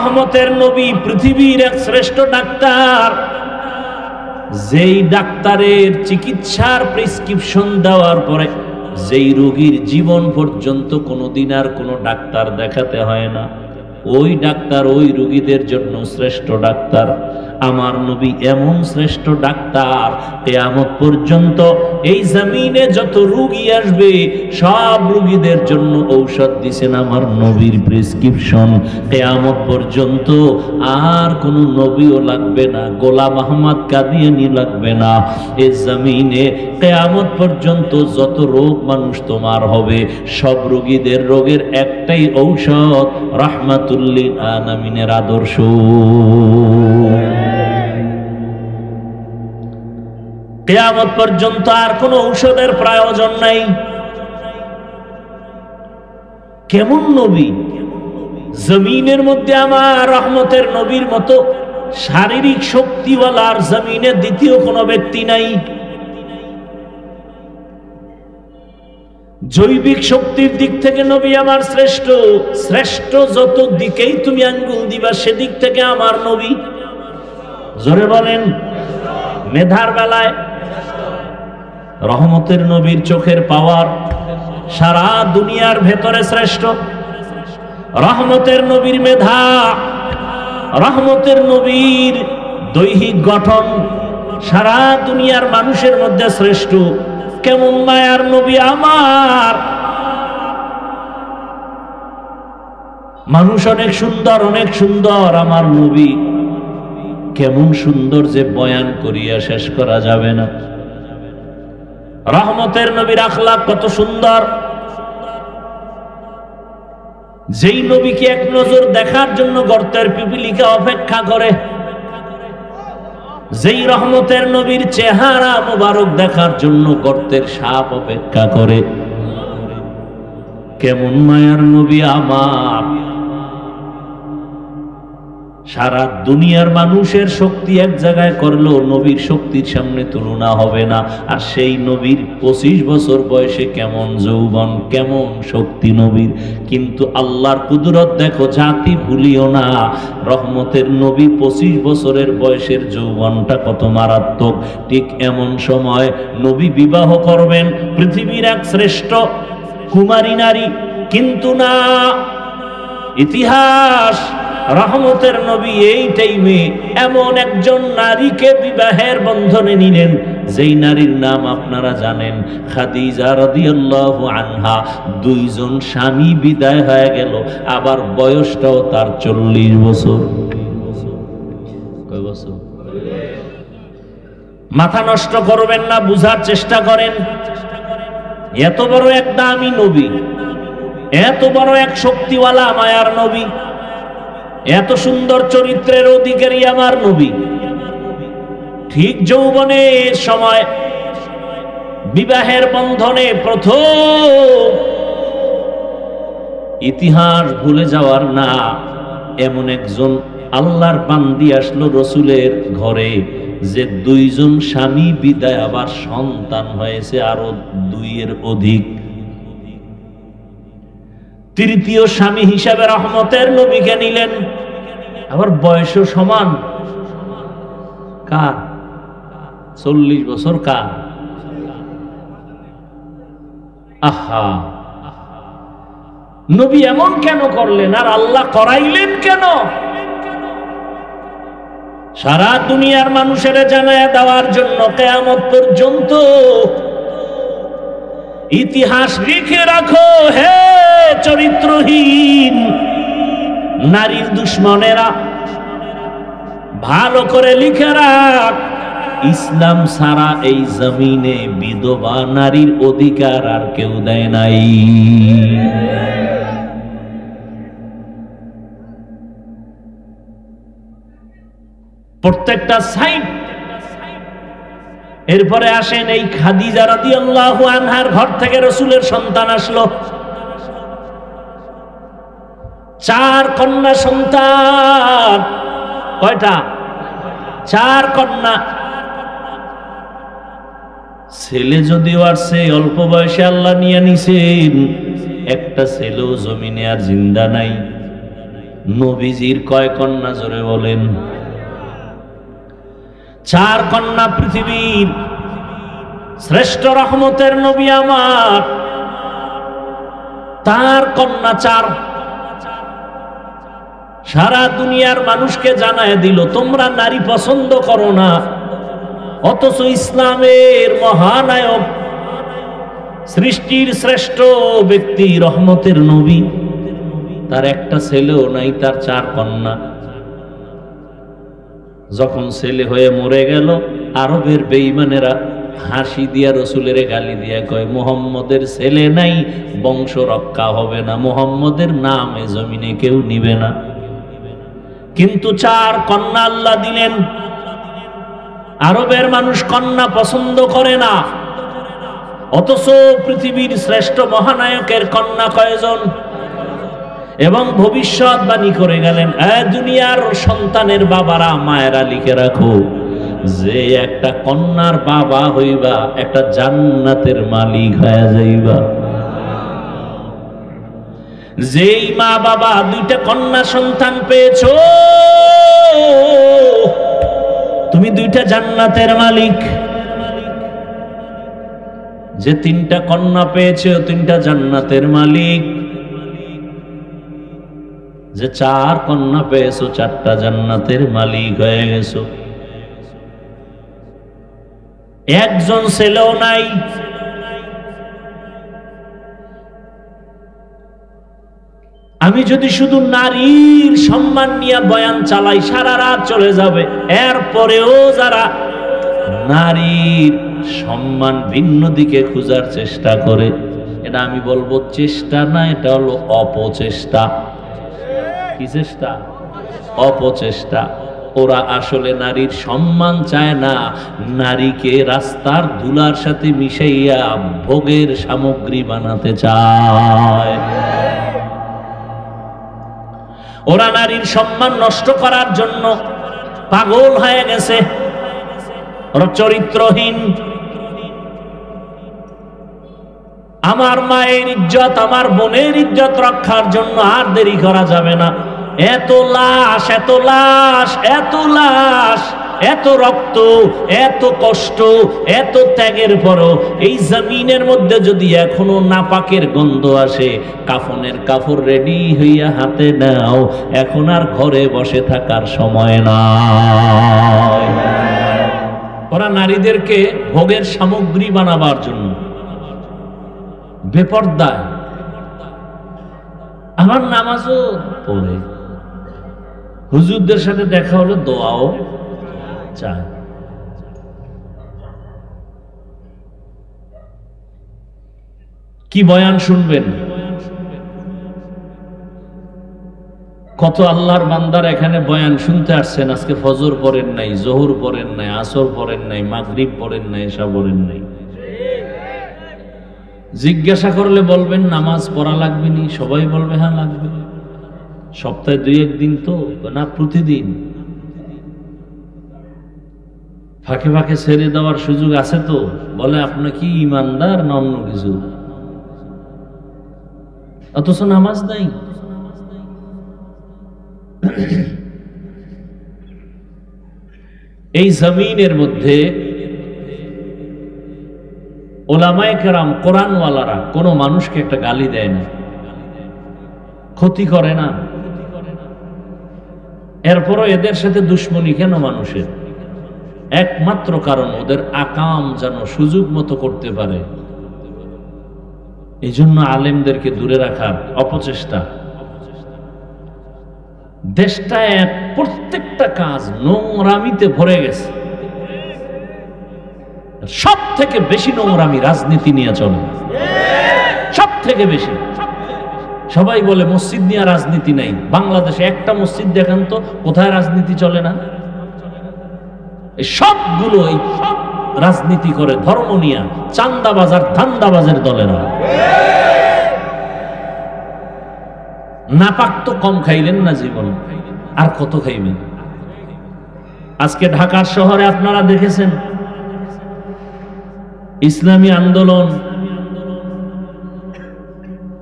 রহমতের নবী পৃথিবীর এক শ্রেষ্ঠ ডাক্তার, যেই ডাক্তারের চিকিৎসার প্রেসক্রিপশন দেওয়ার পরে যেই রোগীর জীবন পর্যন্ত কোনোদিন আর কোনো ডাক্তার দেখাতে হয় না, ওই ডাক্তার ওই রোগীদের জন্য শ্রেষ্ঠ ডাক্তার। আমার নবী এমন শ্রেষ্ঠ ডাক্তার, কিয়ামত পর্যন্ত এই জমিনে যত রোগী আসবে সব রোগীদের জন্য ঔষধ দিয়েছেন আমার নবীর প্রেসক্রিপশন। কিয়ামত পর্যন্ত আর কোনো নবীও লাগবে না, গোলাম আহমদ কাদিয়ানী লাগবে না। এই জমিনে কিয়ামত পর্যন্ত যত রোগ মানুষ তোমার হবে, সব রোগীদের রোগের একটাই ঔষধ, রাহমাতুল লিল আলামিনের আদর্শ। কিয়ামত পর্যন্ত আর কোনো ঔষধের প্রয়োজন নাই। কেমন নবী! জমিনের মধ্যে আমার রহমতের নবীর মতো শারীরিক শক্তিওয়ালা আর জমিনে দ্বিতীয় কোনো ব্যক্তি নাই। জৈবিক শক্তির দিক থেকে নবী আমার শ্রেষ্ঠ। শ্রেষ্ঠ যত দিকেই তুমি আঙ্গুল দিবা সেদিক থেকে আমার নবী। জোরে বলেন। মেধার বেলায় রহমতের নবীর চোখের পাওয়ার সারা দুনিয়ার ভেতরে শ্রেষ্ঠ। রহমতের নবীর মেধা, রহমতের নবীর দৈহিক গঠন সারা দুনিয়ার মানুষের মধ্যে শ্রেষ্ঠ। কেমন মায়ার নবী আমার! মানুষ অনেক সুন্দর, অনেক সুন্দর, আমার নবী কেমন সুন্দর যে বয়ান করিয়া শেষ করা যাবে না। রহমতের নবীর আখলাক কত সুন্দর! যেই নবীকে এক নজর দেখার জন্য গর্তের পিপিলিকা অপেক্ষা করে, যেই রহমতের নবীর চেহারা মোবারক দেখার জন্য গর্তের সাপ অপেক্ষা করে। কেমন মায়ার নবী আমার! সারা দুনিয়ার মানুষের শক্তি এক জায়গায় করলেও নবীর শক্তির সামনে তুলনা হবে না। আর সেই নবীর 25 বছর বয়সে কেমন যৌবন, কেমন শক্তি নবীর! কিন্তু আল্লাহর কুদরত দেখো, জাতি ভুলিও না। রহমতের নবী 25 বছরের বয়সের যৌবনটা কত মারাত্মক। ঠিক এমন সময় নবী বিবাহ করবেন পৃথিবীর এক শ্রেষ্ঠ কুমারী নারী, কিন্তু না, ইতিহাস রহমতের নবী এই টাইমে এমন একজন নারীকে বিবাহের বন্ধনে নিলেন, যেই নারীর নাম আপনারা জানেন, খাদিজা রাদিয়াল্লাহু আনহা। দুইজন স্বামী বিদায় হয়ে গেল, আবার বয়সটাও তার 40 বছর। কয় বছর? মাথা নষ্ট করবেন না, বুঝার চেষ্টা করেন। এত বড় এক দামি নবী, এত বড় এক শক্তিওয়ালা মায়ার নবী, এত সুন্দর চরিত্রের অধিকারী আমার নবী, ঠিক যৌবনের সময় বিবাহের বন্ধনে প্রথম, ইতিহাস ভুলে যাওয়ার না, এমন একজন আল্লাহর বান্দি আসলো রসুলের ঘরে, যে দুইজন স্বামী বিদায়, আবার সন্তান হয়েছে আরো 2 এর অধিক। তৃতীয় স্বামী হিসাবে রহমতের নবীকে নিলেন, আবার বয়সও সমান। কার? 40 বছর। কার? আহা! নবী এমন কেন করলেন, আর আল্লাহ করাইলেন কেন? সারা দুনিয়ার মানুষের জানায়া দেওয়ার জন্য কিয়ামত পর্যন্ত ইতিহাস লিখে রাখো। হে চরিত্রহীন নারীর দুশ্মনেরা, ভালো করে লিখে রাখ, ইসলাম ছাড়া এই জমিনে বিধবা নারীর অধিকার আর কেউ দেয় নাই। প্রত্যেকটা সাইড। এরপরে আসেন এই খাদিজা রাদিয়াল্লাহু আনহার ঘর থেকে রাসূলের সন্তান আসলো। 4 কন্যা সন্তান। কয়টা? 4 কন্যা। ছেলে যদিও আসছে, অল্প বয়সে আল্লাহ নিয়ে নিছেন, একটা ছেলেও জমিনে আর জিন্দা নাই। নবীজির কয় কন্যা জোরে বলেন? 4 কন্যা। পৃথিবীর শ্রেষ্ঠ রহমতের নবী আমার, তার কন্যা 4। সারা দুনিয়ার মানুষকে জানায় দিল তোমরা নারী পছন্দ করো না, অথচ ইসলামের মহানায়ক, সৃষ্টির শ্রেষ্ঠ ব্যক্তি, রহমতের নবী, তার একটা ছেলেও নাই, তার 4 কন্যা। যখন ছেলে হয়ে মরে গেল, আরবের বেঈমানেরা হাসি দিয়া রসুলের গালি দিয়া কয় মুহাম্মদের ছেলে নাই, বংশ রক্ষা হবে না, মুহাম্মদের নাম এ জমিনে কেউ নিবে না। কিন্তু 4 কন্যা আল্লাহ দিলেন। আরবের মানুষ কন্যা পছন্দ করে না, অথচ পৃথিবীর শ্রেষ্ঠ মহানায়কের কন্যা কয়জন? এবং ভবিষ্যৎবাণী করে গেলেন, দুনিয়ার সন্তানের বাবারা, মায়েরা লিখে রাখো, যে একটা কন্যার বাবা হইবা একটা জান্নাতের মালিক হয়ে যাইবা। যেই মা বাবা 2টা কন্যা সন্তান পেয়েছো, তুমি 2টা জান্নাতের মালিক। যে 3টা কন্যা পেয়েছো, 3টা জান্নাতের মালিক। যে 4 কন্যা পেয়েছো, 4টা জান্নাতের মালিক হয়ে গেছো। একজন ছেলেও নাই। আমি যদি শুধু নারীর সম্মান নিয়ে বয়ান চালাই, সারা রাত চলে যাবে। এরপরেও যারা নারীর সম্মান ভিন্ন দিকে খোঁজার চেষ্টা করে, এটা আমি বলবো চেষ্টা না, এটা হলো অপচেষ্টা। কি চেষ্টা? অপচেষ্টা। ওরা আসলে নারীর সম্মান চায় না, নারীকে রাস্তার ধুলার সাথে মিশাইয়া ভোগের সামগ্রী বানাতে চায়। ওরা নারীর সম্মান নষ্ট করার জন্য পাগল হয়ে গেছে। ওরা চরিত্রহীন। আমার মায়ের ইজ্জত, আমার বোনের ইজ্জত রক্ষার জন্য আর দেরি করা যাবে না। এত লাশ, এত লাশ, এত লাশ, এত রক্ত, এত কষ্ট, এত ত্যাগের পরও এই জমিনের মধ্যে যদি এখনো নাপাকের গন্ধ আসে, কাফনের কাপড় রেডি হইয়া হাতে নাও, এখন আর ঘরে বসে থাকার সময় নাই। ওরা নারীদেরকে ভোগের সামগ্রী বানাবার জন্য বেপরদায়। আমার নামাজও পড়ে, হুজুরদের সাথে দেখা হলে দোয়াও চায়। কি বয়ান শুনবেন? কত আল্লাহর বান্দার এখানে বয়ান শুনতে আসছেন, আজকে ফজর পড়েন নাই, জোহর পড়েন নাই, আসর পড়েন নাই, মাগরিব পড়েন নাই, এশা পড়েন নাই। জিজ্ঞাসা করলে বলবেন নামাজ পড়া লাগবে নি, সবাই বলবে হ্যাঁ লাগবে। সপ্তাহে 2-1 দিন তো না, প্রতিদিন। ফাঁকে ফাঁকে ছেড়ে দেওয়ার সুযোগ আছে তো? বলে আপনি কি ইমানদার না অন্য কিছু? অথচ নামাজ নাই। এই জমিনের মধ্যে ওলামায়ে কেরাম, কোরআনওয়ালারা কোনো মানুষকে একটা গালি দেয় না, ক্ষতি করে না। এরপরও এদের সাথে দুশ্মনী কেন মানুষের? একমাত্র কারণ ওদের আকাম যেন সুযোগ মতো করতে পারে। এই জন্য আলেমদেরকে দূরে রাখার অপচেষ্টা। দেশটা প্রত্যেকটা কাজ নোংরামিতে ভরে গেছে। সব থেকে বেশি নোংরামি রাজনীতি নিয়ে চলে, সব থেকে বেশি। সবাই বলে মসজিদ নিয়ে রাজনীতি নাই। বাংলাদেশে একটা মসজিদ দেখান তো কোথায় রাজনীতি চলে না? সবগুলো এই রাজনীতি করে, ধর্ম নিয়ে, চান্দাবাজার ধান্দাবাজের দলেরা। নাপাক তো কম খাইলেন না জীবন, আর কত খাইবেন? আজকে ঢাকার শহরে আপনারা দেখেছেন ইসলামী আন্দোলন,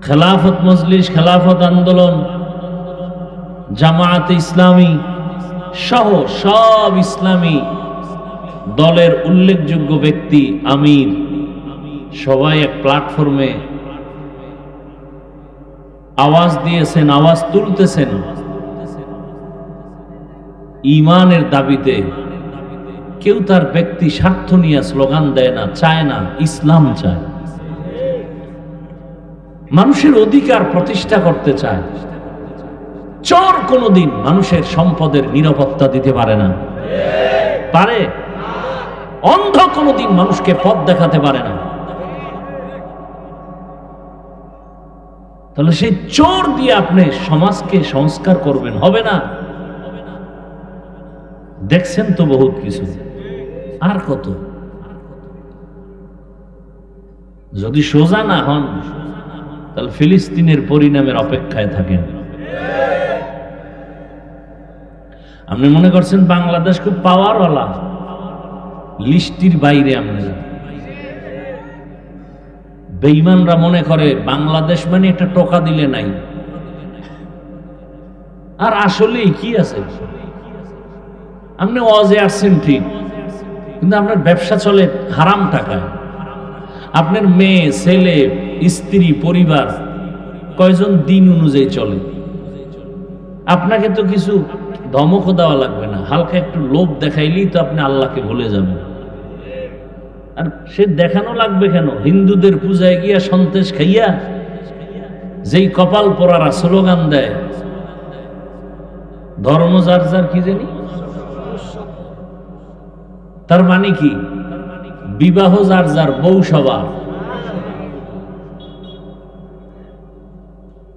খেলাফত মজলিস, খেলাফত আন্দোলন, জামায়াতে ইসলামী সহ সব ইসলামী দলের উল্লেখযোগ্য ব্যক্তি, আমির, সবাই এক প্ল্যাটফর্মে আওয়াজ দিয়েছেন, আওয়াজ তুলতেছেন ঈমানের দাবিতে। কেউ তার ব্যক্তি স্বার্থ নিয়ে স্লোগান দেয় না, চায় না, ইসলাম চায়, মানুষের অধিকার প্রতিষ্ঠা করতে চায়। চোর কোনোদিন মানুষের সম্পদের নিরাপত্তা দিতে পারে না, পারে? অন্ধ কোনোদিন মানুষকে পথ দেখাতে পারে না। তাহলে সেই চোর দিয়ে আপনি সমাজকে সংস্কার করবেন, হবে না? দেখছেন তো বহুত কিছু, আর কত? যদি সোজা না হন তাহলে ফিলিস্তিনের পরিণামের অপেক্ষায় থাকেন। আপনি মনে করছেন বাংলাদেশ খুব পাওয়ারওয়ালা, লিস্টির বাইরে। আপনারা বেঈমানরা মনে করে বাংলাদেশ মানে একটা টোকা দিলে নাই, আর আসলেই কি আছে? আপনি ওয়াজে আসছেন ঠিক, কিন্তু আপনার ব্যবসা চলে হারাম টাকায়। আপনার মেয়ে, ছেলে, স্ত্রী, পরিবার কয়জন দিন অনুযায়ী চলে? আপনাকে তো কিছু ধমকও দেওয়া লাগবে না, হালকা একটু লোভ দেখাইলেই তো আপনি আল্লাহকে ভুলে যাবেন। আর সে দেখানো লাগবে কেন? হিন্দুদের পূজায় গিয়া সন্তেষ খাইয়া যেই কপাল পরারা স্লোগান দেয়, ধর্ম যার যার, কি জানি, তার মানে কি? বিবাহ যার যার, বউ সবার।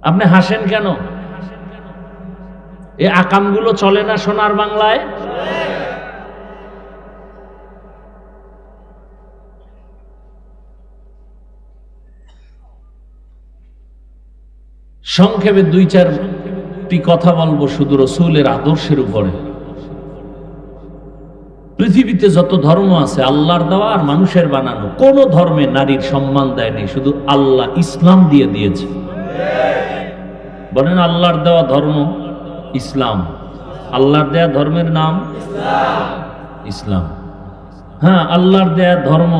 আপনি হাসেন কেন? এই আকামগুলো চলে না সোনার বাংলায়? সংক্ষেপে দুই চারটি কথা বলবো শুধু রাসূলের আদর্শের উপরে। পৃথিবীতে যত ধর্ম আছে আল্লাহর দেওয়া আর মানুষের বানানো, কোন ধর্মে নারীর সম্মান দেয়নি, শুধু আল্লাহ ইসলাম দিয়ে দিয়েছে। বলেন আল্লাহর দেওয়া ধর্ম ইসলাম, আল্লাহর দেয়া ধর্মের নাম ইসলাম। হ্যাঁ, আল্লাহর দেয়া ধর্ম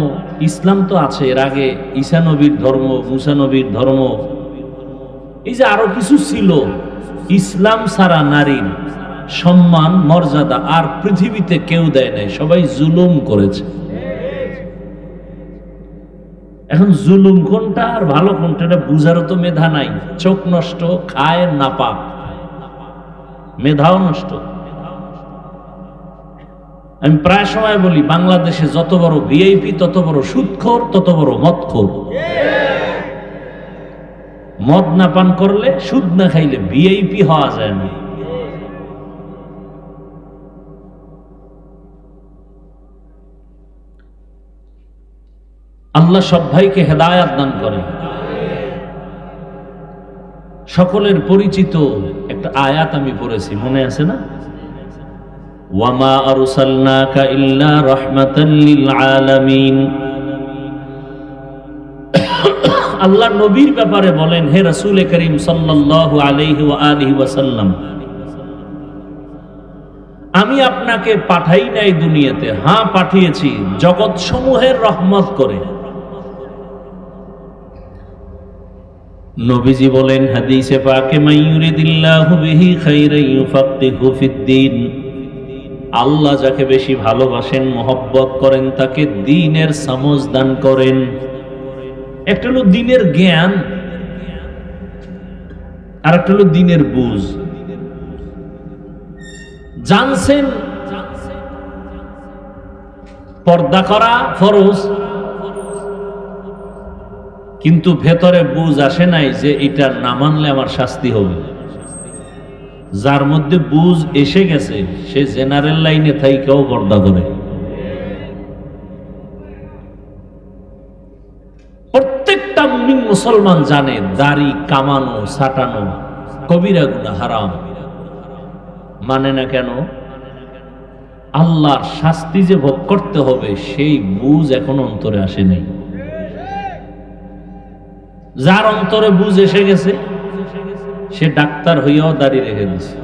ইসলাম তো আছে, এর আগে ঈসা নবীর ধর্ম, মুসা নবীর ধর্ম, এই যে আরো কিছু ছিল। ইসলাম ছাড়া নারীর সম্মান, মর্যাদা আর পৃথিবীতে কেউ দেয় নাই, সবাই জুলুম করেছে। এখন জুলুম কোনটা আর ভালো কোনটা এটা বুঝারও তো মেধা নাই। চোখ নষ্ট, খায় না পাক, মেধাও নষ্ট। আমি প্রায় সময় বলি, বাংলাদেশে যত বড় ভিআইপি তত বড় সুদখোর, তত বড় মদখোর। মদ না পান করলে, সুদ না খাইলে ভিআইপি হওয়া যায় না। আল্লাহ সব ভাইকে হেদায়াত দান করে। সকলের পরিচিত একটা আয়াত আমি পড়েছি, মনে আছে না? ওয়ামা আরসালনাকা ইল্লা রাহমাতাল লিল আলামিন। আল্লাহ নবীর ব্যাপারে বলেন, হে রাসূল করিম সাল্লাল্লাহু আলাইহি ওয়া আলিহি ওয়াসাল্লাম, আমি আপনাকে পাঠাই নাই দুনিয়াতে, হ্যাঁ পাঠিয়েছি জগৎ সমূহের রহমত করে। নবীজি বলেন হাদিসে পাকে, মাইয়ুরিদিল্লাহু বিহি খাইরান ইউফাক্কিহু ফিদ্দীন। আল্লাহ যাকে বেশি ভালোবাসেন, মহব্বত করেন, তাকে দ্বীনের সমঝ দান করেন। একটা হলো দ্বীনের জ্ঞান, আর একটা হলো দ্বীনের বুঝ। জানছেন পর্দা করা ফরজ, কিন্তু ভেতরে বুঝ আসে নাই যে এটা না মানলে আমার শাস্তি হবে। যার মধ্যে বুঝ এসে গেছে সে জেনারেল লাইনে থাইকেও পর্দা করে। প্রত্যেকটা মুমিন মুসলমান জানে দাড়ি কামানো, ছাটানো কবিরা গুনাহ, হারাম। মানে না কেন? আল্লাহর শাস্তি যে ভোগ করতে হবে সেই বুঝ এখন অন্তরে আসে নাই। যার অন্তরে বুঝ এসে গেছে সে ডাক্তার হইয়াও দাড়ি রেখে দিছে।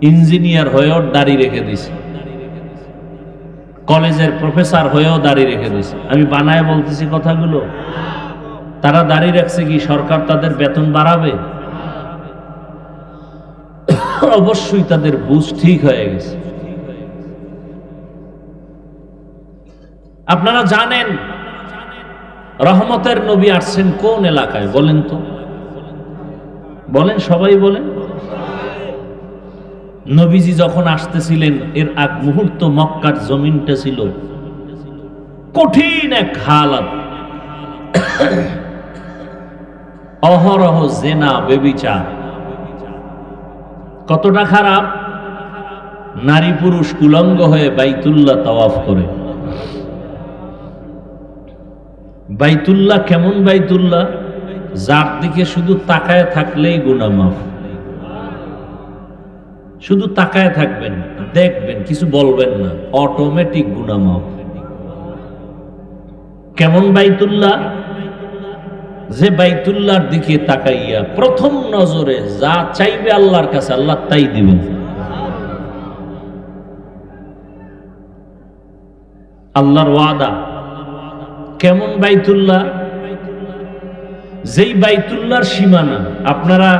ইঞ্জিনিয়ার হয়েও দাড়ি রেখে দিছে, কলেজের প্রফেসর হয়েও দাড়ি রেখে দিছে। আমি বানায় বলতেছি কথাগুলো। তারা দাড়ি রাখছে কি সরকার তাদের বেতন বাড়াবে? অবশ্যই তাদের বুঝ ঠিক হয়ে গেছে। আপনারা জানেন রহমতের নবী আসছেন কোন এলাকায় বলেন তো? বলেন, সবাই বলেন। নবীজি যখন আসতেছিলেন এর আগ মুহূর্ত মক্কার জমিনটা ছিল কঠিন এক হালাত। অহরহ জেনা, বেবিচার। কতটা খারাপ? নারী পুরুষ উলঙ্গ হয়ে বাইতুল্লাহ তাওয়াফ করে। বাইতুল্লাহ কেমন বাইতুল্লাহ? যার দিকে শুধু তাকায় থাকলেই গুনাহ মাফ। শুধু তাকায় থাকবেন, দেখবেন, কিছু বলবেন না, অটোমেটিক গুনাহ মাফ। কেমন বাইতুল্লাহ? যে বাইতুল্লাহর দিকে তাকাইয়া প্রথম নজরে যা চাইবে আল্লাহর কাছে আল্লাহ তাই দিবেন। আল্লাহর ওয়াদা। কেমন বাইতুল্লাহ? যেই বাইতুল্লাহর সীমানা আপনারা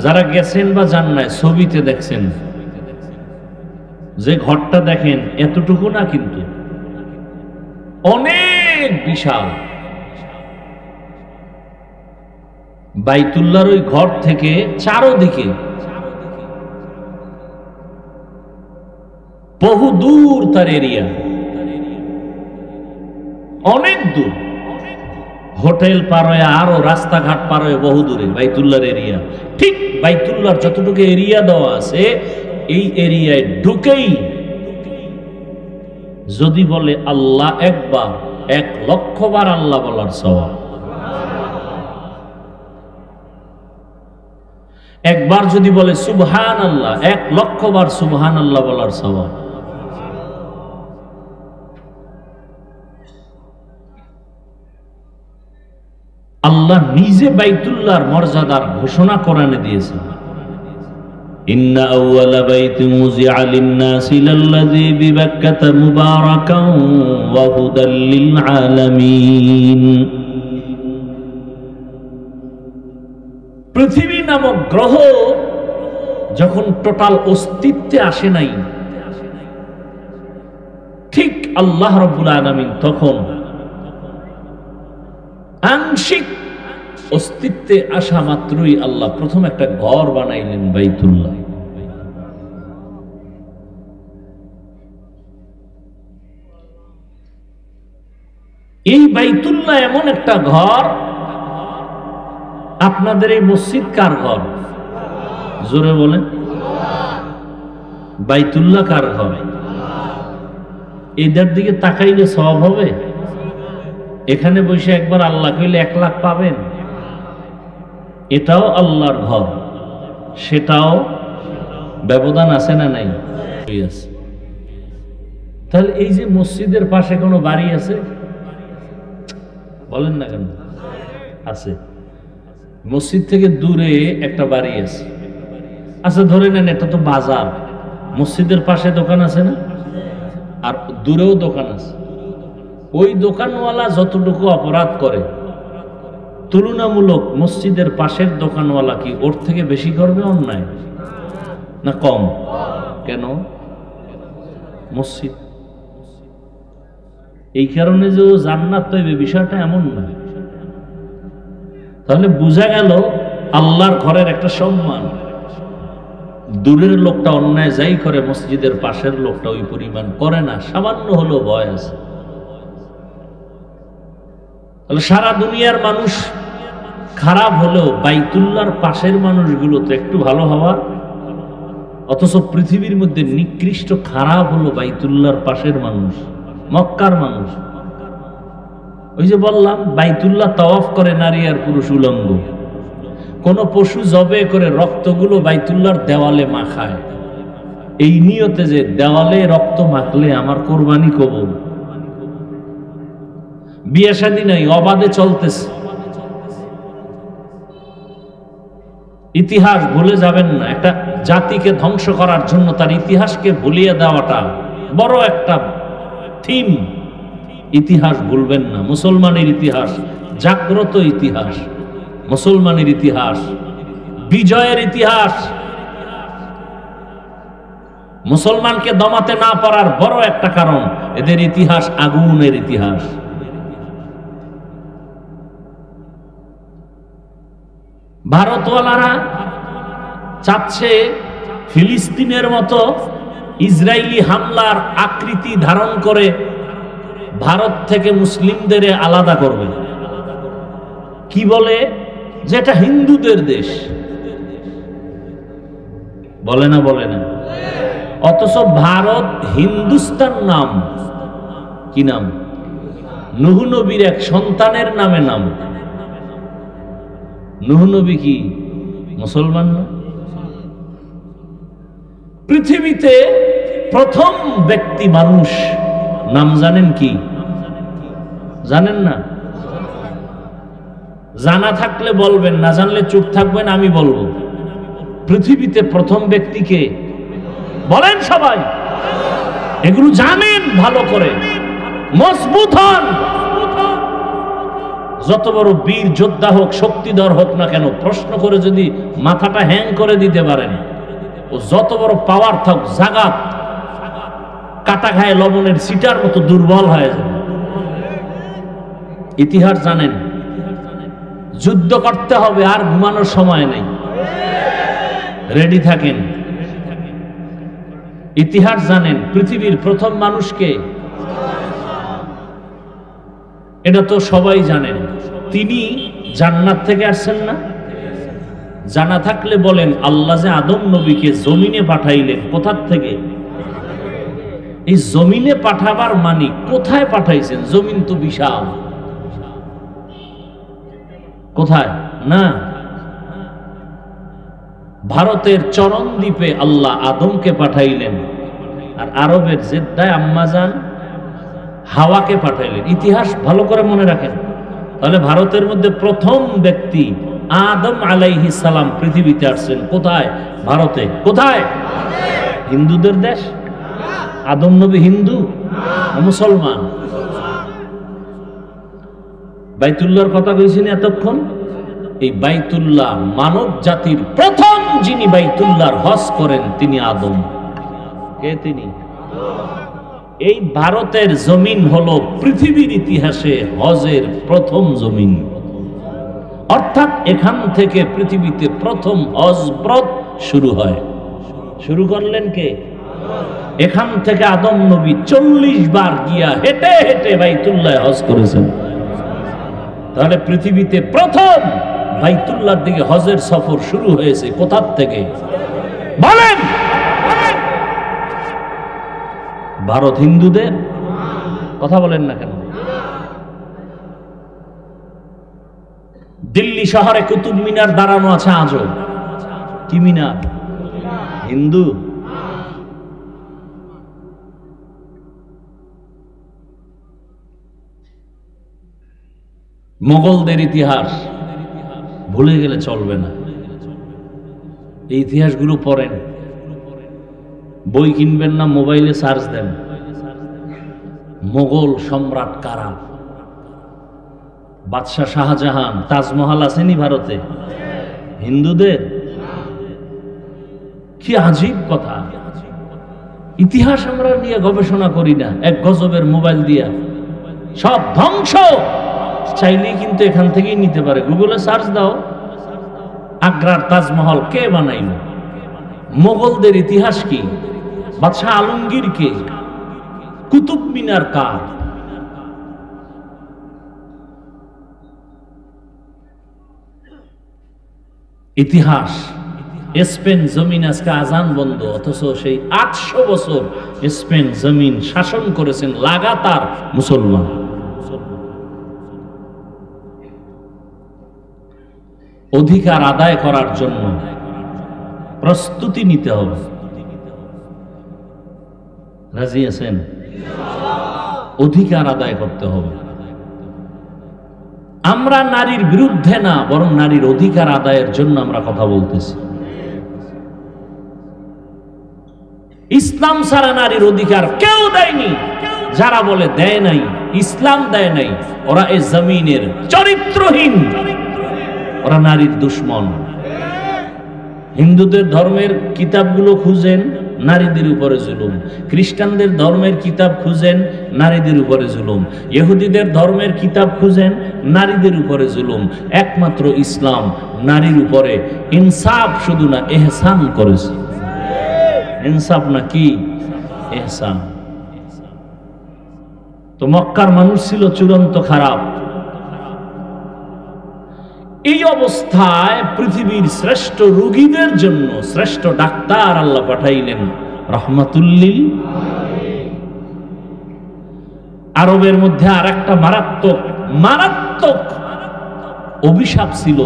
যারা গেছেন বা যান নাই ছবিতে দেখছেন, যে ঘরটা দেখেন এতটুকু না, কিন্তু অনেক বিশাল। বাইতুল্লাহর ওই ঘর থেকে চারদিকে বহু দূর তার এরিয়া, অনেক দূর। হোটেল পার হয়ে আরো রাস্তাঘাট পার হয়ে বহু দূরে বাইতুল্লাহর এরিয়া। ঠিক বাইতুল্লাহর যতটুকু এরিয়া দেওয়া আছে এই এরিয়ায় ঢুকেই যদি বলে আল্লাহ একবার, 1,00,000 বার আল্লাহ বলার সওয়াব। একবার যদি বলে সুবহানাল্লাহ, 1,00,000 বার সুবহানাল্লাহ বলার সওয়াব। আল্লাহ নিজে বাইতুল্লাহর মর্যাদার ঘোষণা কোরআনে দিয়েছেন। ইন্না আউওয়ালা বাইতিন উযিআ লিন-নাসি লাল্লাযী বিবাক্কাতা মুবারাকান ওয়া হুদাল লিল আলামিন। পৃথিবী নামক গ্রহ যখন টোটাল অস্তিত্বে আসে নাই, ঠিক আল্লাহ রাব্বুল আলামিন তখন আংশিক অস্তিত্বে আসা মাত্রই আল্লাহ প্রথম একটা ঘর বানাইলেন, বাইতুল্লাহ। এই বাইতুল্লাহ এমন একটা ঘর। আপনাদের এই মসজিদ কার ঘর? জোরে বলেন। বাইতুল্লাহ কার ঘর? এদের দিকে তাকাইলে সওয়াব হবে? এখানে বসে একবার আল্লাহ কইলে 1,00,000 পাবেন? এটাও আল্লাহর ঘর, সেটাও ব্যবধান আছে না নাই? তাহলে এই যে মসজিদের পাশে কোনো বাড়ি আছে? বলেন না কেন? আছে। মসজিদ থেকে দূরে একটা বাড়ি আছে। আচ্ছা ধরে নেন এটা তো বাজার, মসজিদের পাশে দোকান আছে না? আর দূরেও দোকান আছে। ওই দোকানওয়ালা যতটুকু অপরাধ করে তুলনামূলক মসজিদের পাশের দোকানওয়ালা কি ওর থেকে বেশি করবে অন্যায় না কম? কেন? মসজিদ। এই কারণে যে ও জান্নাত পাইবে বিষয়টা এমন না। তাহলে বোঝা গেল আল্লাহর ঘরের একটা সম্মান। দূরের লোকটা অন্যায় যাই করে মসজিদের পাশের লোকটা ওই পরিমাণ করে না, সামান্য হলো ভয় আছে। তাহলে সারা দুনিয়ার মানুষ খারাপ হলেও বাইতুল্লাহর পাশের মানুষগুলো তো একটু ভালো হওয়ার, অথচ পৃথিবীর মধ্যে নিকৃষ্ট খারাপ হলো বাইতুল্লাহর পাশের মানুষ, মক্কার মানুষ। ওই যে বললাম বাইতুল্লাহ তাওয়াফ করে নারী আর পুরুষ উলঙ্গ। কোন পশু জবে করে রক্তগুলো বাইতুল্লাহর দেওয়ালে মাখায় এই নিয়তে যে দেওয়ালে রক্ত মাখলে আমার কোরবানি কবুল। বিয়ে শাদী নাই, অবাধে চলতেছে। ইতিহাস ভুলে যাবেন না। একটা জাতিকে ধ্বংস করার জন্য তার ইতিহাসকে ভুলিয়ে দেওয়াটা বড় একটা থিম। ইতিহাস ভুলবেন না। মুসলমানের ইতিহাস জাগ্রত ইতিহাস, মুসলমানের ইতিহাস বিজয়ের ইতিহাস। মুসলমানকে দমাতে না পারার বড় একটা কারণ এদের ইতিহাস আগুনের ইতিহাস। ভারতওয়ালারা চাচ্ছে ফিলিস্তিনের মতো ইসরায়েলি হামলার আকৃতি ধারণ করে ভারত থেকে মুসলিমদের আলাদা করবে। কি বলে? যেটা হিন্দুদের দেশ। বলে না? বলে না? অথচ ভারত হিন্দুস্তান নাম। কি নাম? নূহ নবীর এক সন্তানের নামে নাম। নূহ নবী কি মুসলমান না? পৃথিবীতে প্রথম ব্যক্তি মানুষ নাম জানেন কি? জানেন না? জানা থাকলে বলবেন, না জানলে চুপ থাকবেন। আমি বলবো পৃথিবীতে প্রথম ব্যক্তিকে বলেন সবাই। এগুলো জানেন ভালো করে, মজবুত হন। যত বড় বীর যোদ্ধা হোক, শক্তিধর হোক না কেন, প্রশ্ন করে যদি মাথাটা হ্যাং করে দিতে পারেন, ও যত বড় পাওয়ার থাক, জাগাত কাটা খায় লবণের সিটার মতো দুর্বল হয়ে যাবে। ইতিহাস জানেন। যুদ্ধ করতে হবে, আর ঘুমানোর সময় নেই। রেডি থাকেন। ইতিহাস জানেন। পৃথিবীর প্রথম মানুষকে, এটা তো সবাই জানেন। তিনি জান্নাত থেকে আসছেন না? জানা থাকলে বলেন, আল্লাহ যে আদম নবীকে জমিনে পাঠাইলেন, কোথার থেকে? এই জমিনে পাঠাবার মানে কোথায় পাঠাইছেন? জমিন তো বিশাল। কোথায়? না, ভারতের চরণ দ্বীপে আল্লাহ আদমকে পাঠাইলেন, আর আরবের জেদ্দায় আম্মাজান হাওয়াকে পাঠাইলেন। ইতিহাস ভালো করে মনে রাখেন। তাহলে ভারতের মধ্যে প্রথম ব্যক্তি আদম আলাইহিস সালাম পৃথিবীতে আসছেন কোথায়? ভারতে। কোথায়? হিন্দুদের দেশ। আদম নবী হিন্দু না মুসলমান? বাইতুল্লাহর কথা কইছেন এতক্ষণ। এই বাইতুল্লাহ, মানব জাতির প্রথম যিনি বাইতুল্লাহর হজ করেন তিনি আদম। কে তিনি? এই ভারতের জমিন হলো পৃথিবীর ইতিহাসে হজের প্রথম জমিন। অর্থাৎ এখান থেকে পৃথিবীতে প্রথম হজ ব্রত শুরু হয়। শুরু করলেন কে? এখান থেকে আদম নবী 40 বার গিয়া হেঁটে হেঁটে বাইতুল্লাহ হজ করেছেন। তাহলে পৃথিবীতে প্রথম বাইতুল্লাহর দিকে হজের সফর শুরু হয়েছে কোথার থেকে? বলেন। ভারত হিন্দুদের। কথা বলেন না কেন? দিল্লি শহরে কুতুব মিনার দাঁড়ানো আছে আজও। কি মিনার? হিন্দু। মোগলদের ইতিহাস ভুলে গেলে চলবে না। এই ইতিহাসগুলো পড়েন। বই কিনবেন না, মোবাইলে সার্চ দেন। মোগল সম্রাট কারা? বাদশাহ শাহজাহান। তাজমহল আসেনি ভারতে? হিন্দুদের। কি আজীব কথা। ইতিহাস আমরা নিয়ে গবেষণা করি না, এক গজবের মোবাইল দিয়া সব ধ্বংস। চাইলেই কিন্তু এখান থেকেই নিতে পারে। গুগলে সার্চ দাও, আগ্রার তাজমহল কে বানাইল? মোগলদের ইতিহাস কি? বাদশাহ আলমগীর কে? কুতুব মিনার কার? ইতিহাস। স্পেন জমিন আজকে আজান বন্ধ, অথচ সেই 800 বছর স্পেন জমিন শাসন করেছেন লাগাতার মুসলমান। অধিকার আদায় করার জন্য প্রস্তুতি নিতে হবে। রাজি আছেন? অধিকার আদায় করতে হবে। আমরা নারীর বিরুদ্ধে না, বরং নারীর অধিকার আদায়ের জন্য আমরা কথা বলতেছি। ইসলাম ছাড়া নারীর অধিকার কেউ দেয়নি। যারা বলে দেয় নাই, ইসলাম দেয় নাই, ওরা এই জমিনের চরিত্রহীন, ওরা নারীর দুশ্মন। হিন্দুদের ধর্মের কিতাবগুলো খুঁজেন, নারীদের উপরে জুলুম। খ্রিস্টানদের ধর্মের কিতাব খুঁজেন, নারীদের উপরে জুলুম। ইহুদিদের ধর্মের কিতাব খুঁজেন, নারীদের উপরে জুলুম। একমাত্র ইসলাম নারীর উপরে ইনসাফ শুধু না, এহসান করেছে। ইনসাফ না কি এহসান। তো মক্কার মানুষ ছিল চূড়ান্ত খারাপ। এই অবস্থায় পৃথিবীর শ্রেষ্ঠ রোগীদের জন্য শ্রেষ্ঠ ডাক্তার আল্লাহ পাঠাইলেন রহমাতুল্লিল। আরবের মধ্যে আর একটা মারাত্মক অভিশাপ ছিল,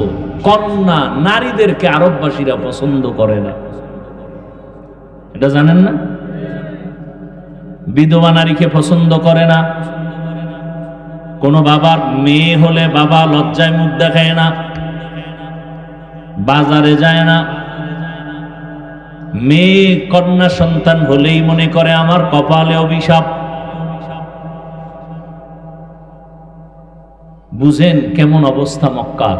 কন্যা নারীদেরকে আরববাসীরা পছন্দ করে না। এটা জানেন না? বিধবা নারীকে পছন্দ করে না। কোন বাবার মেয়ে হলে বাবা লজ্জায় মুখ দেখায় না, বাজারে যায় না। মেয়ে কন্যা সন্তান হলেই মনে করে আমার কপালে অভিশাপ। বুঝেন কেমন অবস্থা মক্কার।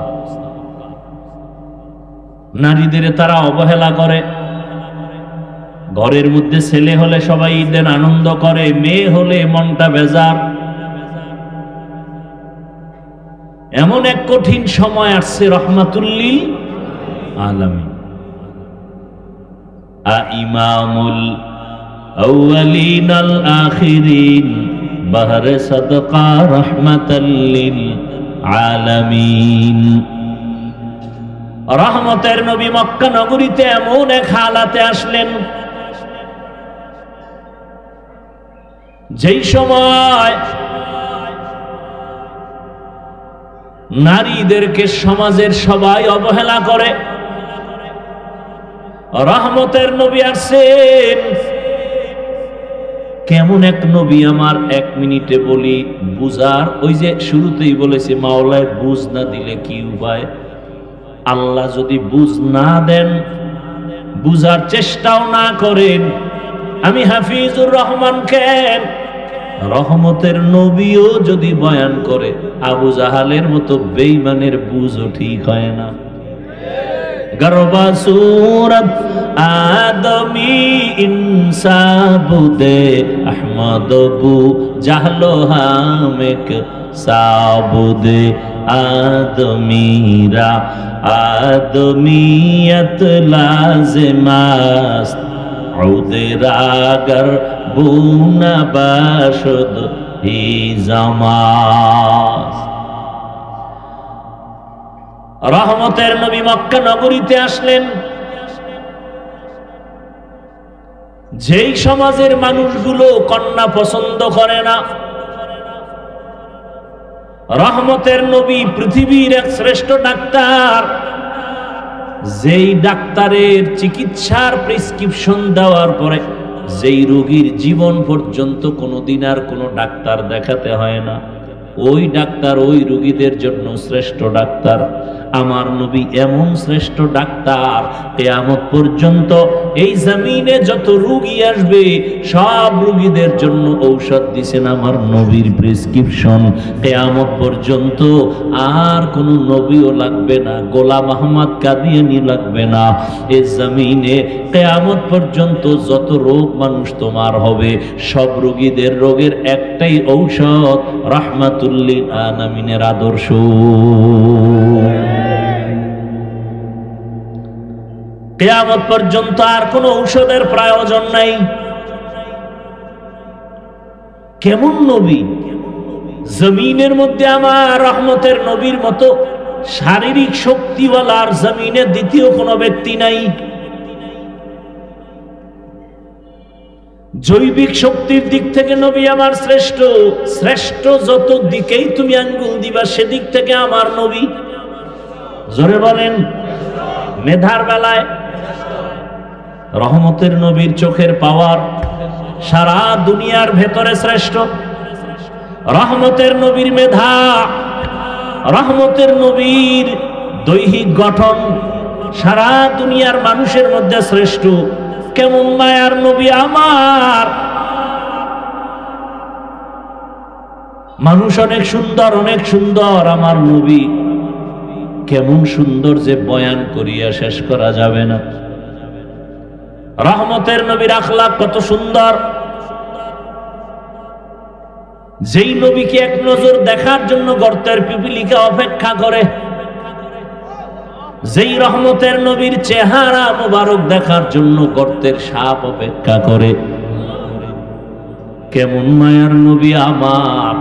নারীদের তারা অবহেলা করে। ঘরের মধ্যে ছেলে হলে সবাই ঈদের আনন্দ করে, মেয়ে হলে মনটা বেজার। এমন এক কঠিন সময় আসছে রহমাতুল্লিল আলামিন। ইমামুল আউয়ালিন আল আখিরিন বাহরে সাদকা রাহমাতাল লিল আলামিন। রহমতের নবী মক্কা নগরীতে এমন এক হালাতে আসলেন যেই সময় নারীদেরকে সমাজের সবাই অবহেলা করে। রহমতের নবী আসছেন। কেমন এক নবী আমার এক মিনিটে বলি বুঝার। ওই যে শুরুতেই বলেছে মাওলায় বুঝ না দিলে কি উপায়। আল্লাহ যদি বুঝ না দেন, বুঝার চেষ্টাও না করেন, আমি হাফিজুর রহমান কেন রহমতের নবীও যদি বয়ান করে, আবু জাহালের মতো বেঈমানের বুঝও ঠিক হয় না। গরবা সুরত আদমি ইনসাবুদে আহমদ বু জাহলো হামেক সাবুদে আদমিরা আদমিয়ত লাজমাস উদরাগর বুনা বাশুদ হি জামাস। রহমতের নবী মক্কা নগরীতে আসলেন যেই সমাজের মানুষগুলো কন্যা পছন্দ করে না। রহমতের নবী পৃথিবীর এক শ্রেষ্ঠ ডাক্তার, যেই ডাক্তারের চিকিৎসার প্রেসক্রিপশন দেওয়ার পরে যেই রোগীর জীবন পর্যন্ত কোনোদিন আর কোনো ডাক্তার দেখাতে হয় না, ওই ডাক্তার ওই রোগীদের জন্য শ্রেষ্ঠ ডাক্তার। আমার নবী এমন শ্রেষ্ঠ ডাক্তার, কিয়ামত পর্যন্ত এই জমিনে যত রোগী আসবে সব রোগীদের জন্য ঔষধ দিয়েছেন আমার নবীর প্রেসক্রিপশন। কিয়ামত পর্যন্ত আর কোন নবীও লাগবে না, গোলাম আহমদ কাদিয়ানী লাগবে না। এই জমিনে কিয়ামত পর্যন্ত যত রোগ মানুষ তোমার হবে, সব রোগীদের রোগের একটাই ঔষধ, রাহমাতুল্লিল আলামিনের আদর্শ। কিয়ামত পর্যন্ত আর কোন ঔষধের প্রয়োজন নাই। কেমন নবী! জমিনের মধ্যে আমার রহমতের নবীর মতো শারীরিক শক্তিওয়ালা আর জমিনে দ্বিতীয় কোন ব্যক্তি নাই। জৈবিক শক্তির দিক থেকে নবী আমার শ্রেষ্ঠ। শ্রেষ্ঠ যত দিকেই তুমি আঙ্গুল দিবা সেদিক থেকে আমার নবী। জোরে বলেন। মেধার বেলায় রহমতের নবীর চোখের পাওয়ার সারা দুনিয়ার ভেতরে শ্রেষ্ঠ। রহমতের নবীর মেধা, রহমতের নবীর দৈহিক গঠন সারা দুনিয়ার মানুষের মধ্যে শ্রেষ্ঠ। কেমন মায়ার নবী আমার। মানুষ অনেক সুন্দর, আমার নবী কেমন সুন্দর যে বয়ান করিয়া শেষ করা যাবে না। রহমতের নবীর আখলাক কত সুন্দর, যেই নবীকে এক নজর দেখার জন্য গর্তের পিপিলিকা অপেক্ষা করে, যেই রহমতের নবীর চেহারা মোবারক দেখার জন্য গর্তের সাপ অপেক্ষা করে। কেমন মায়ার নবী আমার।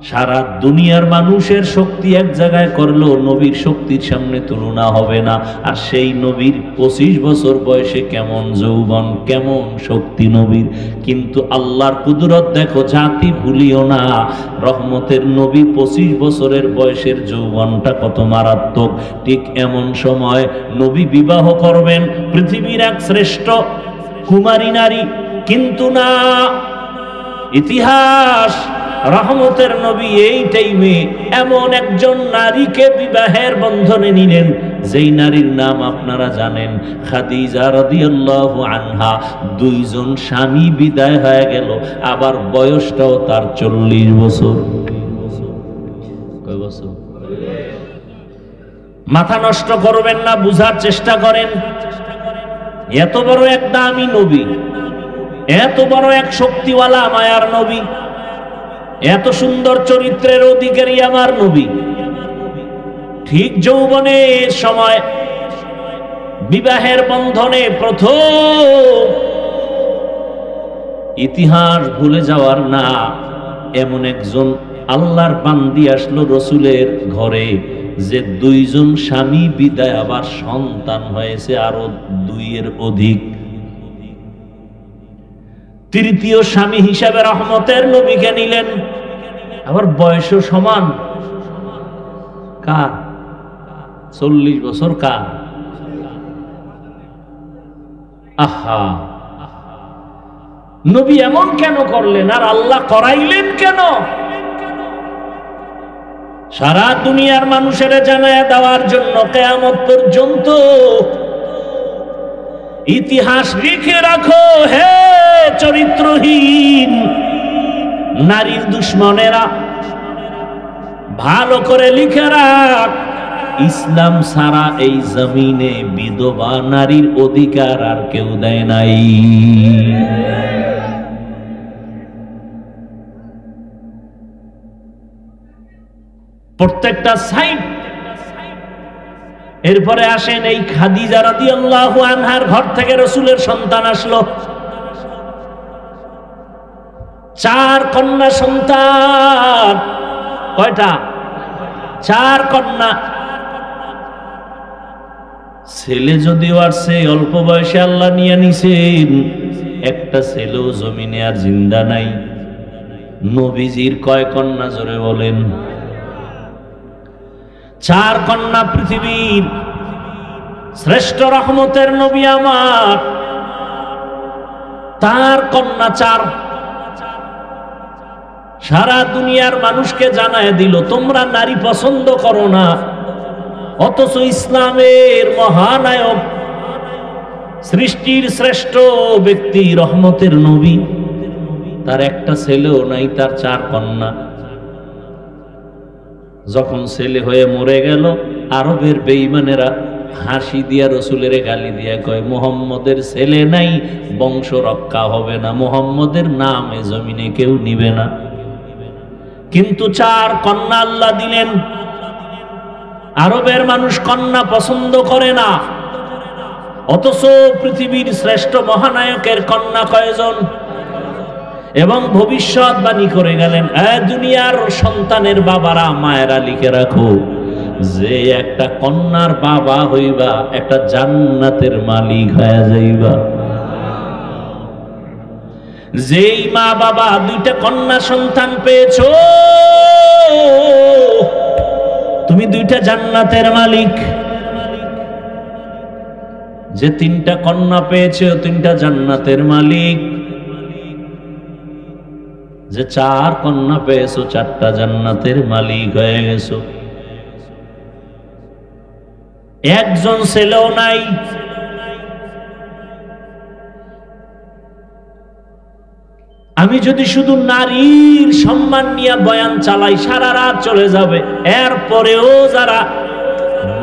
সারা দুনিয়ার মানুষের শক্তি এক জায়গায় করলেও নবীর শক্তির সামনে তুলনা হবে না। আর সেই নবীর 25 বছর বয়সে কেমন যৌবন, কেমন শক্তি নবীর। কিন্তু আল্লাহর কুদরত দেখো, জাতি ভুলিও না, রহমতের নবী 25 বছরের বয়সের যৌবনটা কত মারাত্মক। ঠিক এমন সময় নবী বিবাহ করবেন পৃথিবীর এক শ্রেষ্ঠ কুমারী নারী, কিন্তু না, ইতিহাস রহমতের নবী এই টাইমে এমন একজন নারীকে বিবাহের বন্ধনে নিলেন, যেই নারীর নাম আপনারা জানেন, খাদিজা রাদিয়াল্লাহু আনহা। 2 জন স্বামী বিদায় হয়ে গেল, আবার বয়সটাও তার 40 বছর। কয় বছর? মাথা নষ্ট করবেন না, বুঝার চেষ্টা করেন। এত বড় এক দামি নবী, এত বড় এক শক্তিওয়ালা মায়ার নবী, এত সুন্দর চরিত্রের অধিকারী আমার নবী, ঠিক যৌবনের সময় বিবাহের বন্ধনে প্রথম, ইতিহাস ভুলে যাওয়ার না, এমন একজন আল্লাহর বান্দি আসলো রসুলের ঘরে, যে 2 জন স্বামী বিদায়, আবার সন্তান হয়েছে আরো 2 এর অধিক। তৃতীয় স্বামী হিসাবে রহমতের নবীকে নিলেন, আবার বয়সও সমান। কার? 40 বছর। কার? আহা, নবী এমন কেন করলেন, আর আল্লাহ করাইলেন কেন? সারা দুনিয়ার মানুষের জানায়া দেওয়ার জন্য কিয়ামত পর্যন্ত ইতিহাস লিখে রাখো, হে চরিত্রহীন নারীর দুশ্মনেরা, ভালো করে লিখে রাখ, ইসলাম ছাড়া এই জমিনে বিধবা নারীর অধিকার আর কেউ দেয় নাই। প্রত্যেকটা সাইড। এরপরে আসেন এই খাদিজা রাদিয়াল্লাহু আনহার ঘর থেকে রাসূলের সন্তান আসলো। 4 কন্যা সন্তান। কয়টা? 4 কন্যা। ছেলে যদিও আসছে, অল্প বয়সে আল্লাহ নিয়ে নিছেন, একটা ছেলেও জমিনে আর জিন্দা নাই। নবীজির কয় কন্যা জোরে বলেন? 4 কন্যা। পৃথিবীর শ্রেষ্ঠ রহমতের নবী আমার, তার কন্যা 4। সারা দুনিয়ার মানুষকে জানায় দিল, তোমরা নারী পছন্দ করো না, অথচ ইসলামের মহানায়ক, সৃষ্টির শ্রেষ্ঠ ব্যক্তি, রহমতের নবী, তার একটা ছেলেও নাই, তার 4 কন্যা। যখন ছেলে হয়ে মরে গেল, আরবের বেঈমানেরা হাসি দিয়া রসুলের গালি দিয়া কয়, মুহাম্মদের ছেলে নাই, বংশ রক্ষা হবে না, মুহাম্মদের নাম এ জমিনে কেউ নিবে না। কিন্তু 4 কন্যা আল্লাহ দিলেন। আরবের মানুষ কন্যা পছন্দ করে না, অথচ পৃথিবীর শ্রেষ্ঠ মহানায়কের কন্যা কয়জন? এবং ভবিষ্যৎবাণী করে গেলেন, দুনিয়ার সন্তানের বাবারা, মায়েরা লিখে রাখো, যে একটা কন্যার বাবা হইবা, একটা জান্নাতের মালিক হয়ে যাইবা। যেই মা বাবা 2টা কন্যা সন্তান পেয়েছো, তুমি 2টা জান্নাতের মালিক। যে 3টা কন্যা পেয়েছো, 3টা জান্নাতের মালিক। যে 4 কন্যা পেয়েছো, 4টা জান্নাতের মালিক হয়ে গেছো। একজন ছেলেও নাই, আমি যদি শুধু নারীর সম্মান নিয়ে বয়ান চালাই সারা রাত চলে যাবে। এরপরেও যারা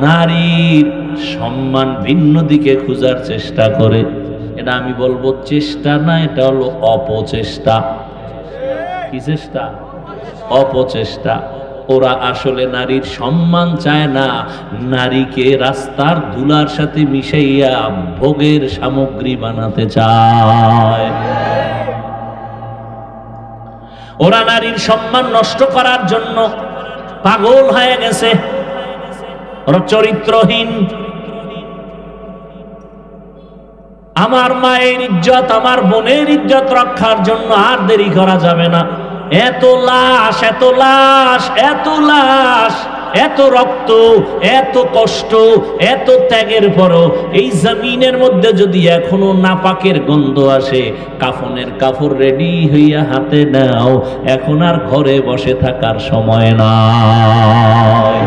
নারীর সম্মান ভিন্ন দিকে খোঁজার চেষ্টা করে, এটা আমি বলবো চেষ্টা না, এটা হলো অপচেষ্টা। কি চেষ্টা? অপচেষ্টা। ওরা আসলে নারীর সম্মান চায় না, নারীকে রাস্তার ধুলার সাথে মিশাইয়া ভোগের সামগ্রী বানাতে চায়। ওরা নারীর সম্মান নষ্ট করার জন্য পাগল হয়ে গেছে। ওরা চরিত্রহীন। আমার মায়ের ইজ্জত, আমার বোনের ইজ্জত রক্ষার জন্য আর দেরি করা যাবে না। এত লাশ, এত লাশ, এত লাশ, এত রক্ত, এত কষ্ট, এত ত্যাগের পরও এই জমিনের মধ্যে যদি এখনো নাপাকের গন্ধ আসে, কাফনের কাপড় রেডি হইয়া হাতে নাও, এখন আর ঘরে বসে থাকার সময় নাই।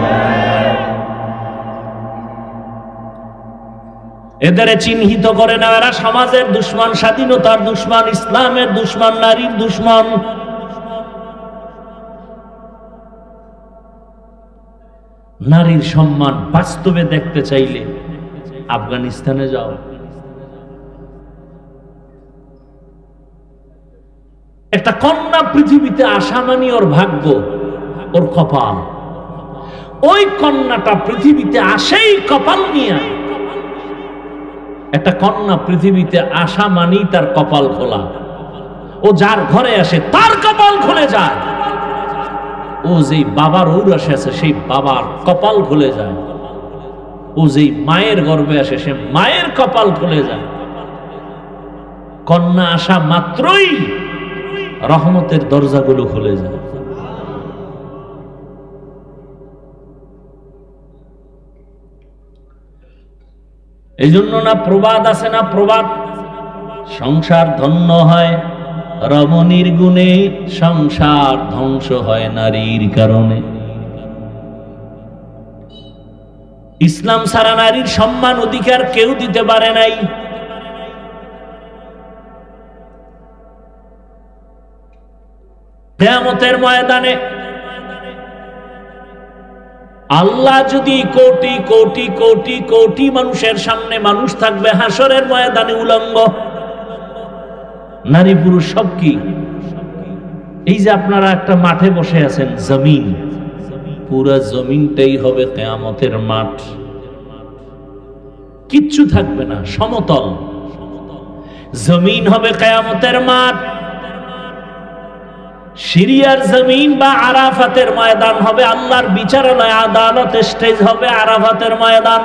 এদের চিহ্নিত করে না, এরা সমাজের দুশ্মন, স্বাধীনতার দুশ্মন, ইসলামের দুশ্মন, নারীর দুশ্মন। নারীর সম্মান বাস্তবে দেখতে চাইলে আফগানিস্তানে যাও। একটা কন্যা পৃথিবীতে আসা মানে ওর ভাগ্য, ওর কপাল। ওই কন্যাটা পৃথিবীতে আসেই কপাল নিয়ে। একটা কন্যা পৃথিবীতে আসা মানেই তার কপাল খোলা। ও যার ঘরে আসে তার কপাল খুলে যায়। ও যেই বাবার ঔরসে আছে সেই বাবার কপাল খুলে যায়। ও যেই মায়ের গর্ভে আসে সে মায়ের কপাল খুলে যায়। কন্যা আসা মাত্রই রহমতের দরজাগুলো খুলে যায়। এই জন্য না প্রবাদ আছে না, প্রবাদ, সংসার ধন্য হয় রমণীর গুণে, সংসার ধ্বংস হয় নারীর কারণে। ইসলাম ছাড়া নারীর সম্মান অধিকার কেউ দিতে পারে নাই। কিয়ামতের ময়দানে আল্লাহ যদি কোটি কোটি কোটি কোটি মানুষের সামনে, মানুষ থাকবে হাসরের ময়দানে উলঙ্গ, নারী পুরুষ সব কি? এই যে আপনারা একটা মাঠে বসে আছেন, জমিন, পুরা জমিনটাই হবে কিয়ামতের মাঠ। কিচ্ছু থাকবে না, সমতল জমিন হবে কিয়ামতের মাঠ। সিরিয়ার জমিন বা আরাফাতের ময়দান হবে আল্লাহর বিচারালয়, আদালত স্টেজ হবে আরাফাতের ময়দান।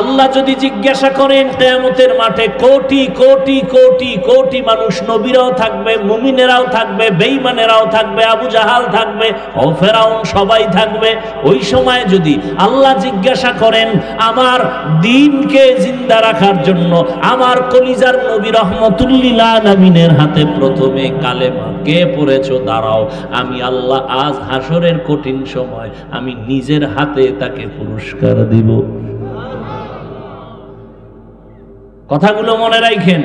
আল্লাহ যদি জিজ্ঞাসা করেন কিয়ামতের মাঠে, কোটি কোটি কোটি কোটি মানুষ, নবীরাও থাকবে, মুমিনেরাও থাকবে, বেঈমানেরাও থাকবে, আবু জাহাল থাকবে, ও ফেরাউন, সবাই থাকবে। ওই সময় যদি আল্লাহ জিজ্ঞাসা করেন আমার দ্বীনকে জিন্দা রাখার জন্য আমার কলিজার নবী রহমতুল্লিল আলামিনের হাতে প্রথমে কালেমা কে পড়েছো, দাঁড়াও, আমি আল্লাহ আজ হাসরের কঠিন সময় আমি নিজের হাতে তাকে পুরস্কার দিব। কথাগুলো মনে রাখেন।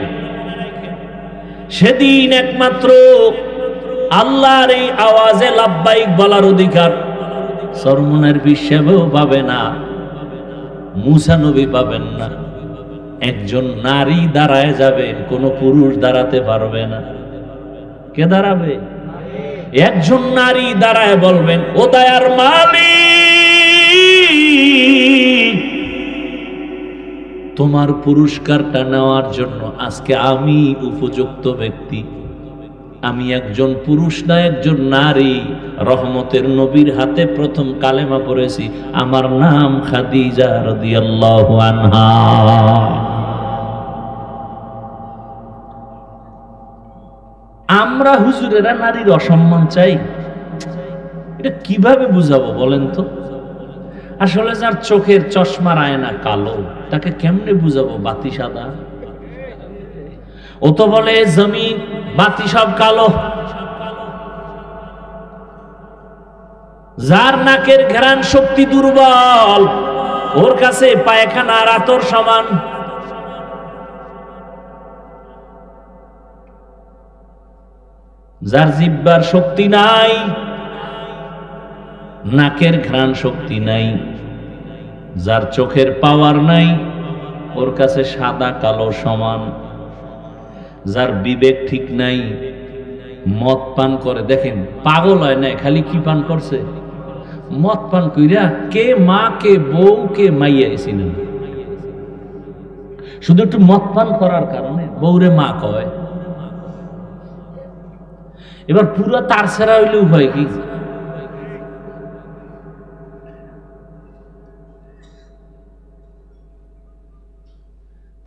সেদিন একমাত্র আল্লাহর এই আওয়াজে লাব্বাইক বলার অধিকার সরমনের বিশ্বেও পাবে না, মুসা নবী পাবেন না। একজন নারী দাঁড়ায় যাবেন, কোন পুরুষ দাঁড়াতে পারবে না। কে দাঁড়াবে? একজন নারী দাঁড়ায় বলবেন, ও দয়ার মালিক, তোমার পুরস্কারটা নেওয়ার জন্য আজকে আমি উপযুক্ত ব্যক্তি। আমি একজন পুরুষ না, একজন নারী, রহমতের নবীর হাতে প্রথম কালেমা পড়েছি, আমার নাম খাদিজা রাদিয়াল্লাহু আনহা। আমরা হুজুরেরা নারীর অসম্মান চাই, এটা কিভাবে বুঝাবো বলেন তো? আসলে যার চোখের চশমার আয়না কালো, তাকে কেমনে বুঝাবো বাতি সাদা? ও তো বলে জমিন বাতি সব কালো। যার নাকের ঘ্রাণ শক্তি দুর্বল, ওর কাছে পায়খানা আর আতর সমান। যার জিহ্বার শক্তি নাই, নাকের ঘ্রাণ শক্তি নাই, যার চোখের পাওয়ার নাই, ওর কাছে সাদা কালো সমান। যার বিবেক ঠিক নাই, মদ পান করে, দেখেন পাগল হয় না, খালি কি পান করছে? মদ পান কইরা কে মা কে বউ কে মাইয়া এসিলেন, শুধু একটু মদ পান করার কারণে বউরে মা কয়। এবার পুরো তার ছেড়া হইলে উপায় কি?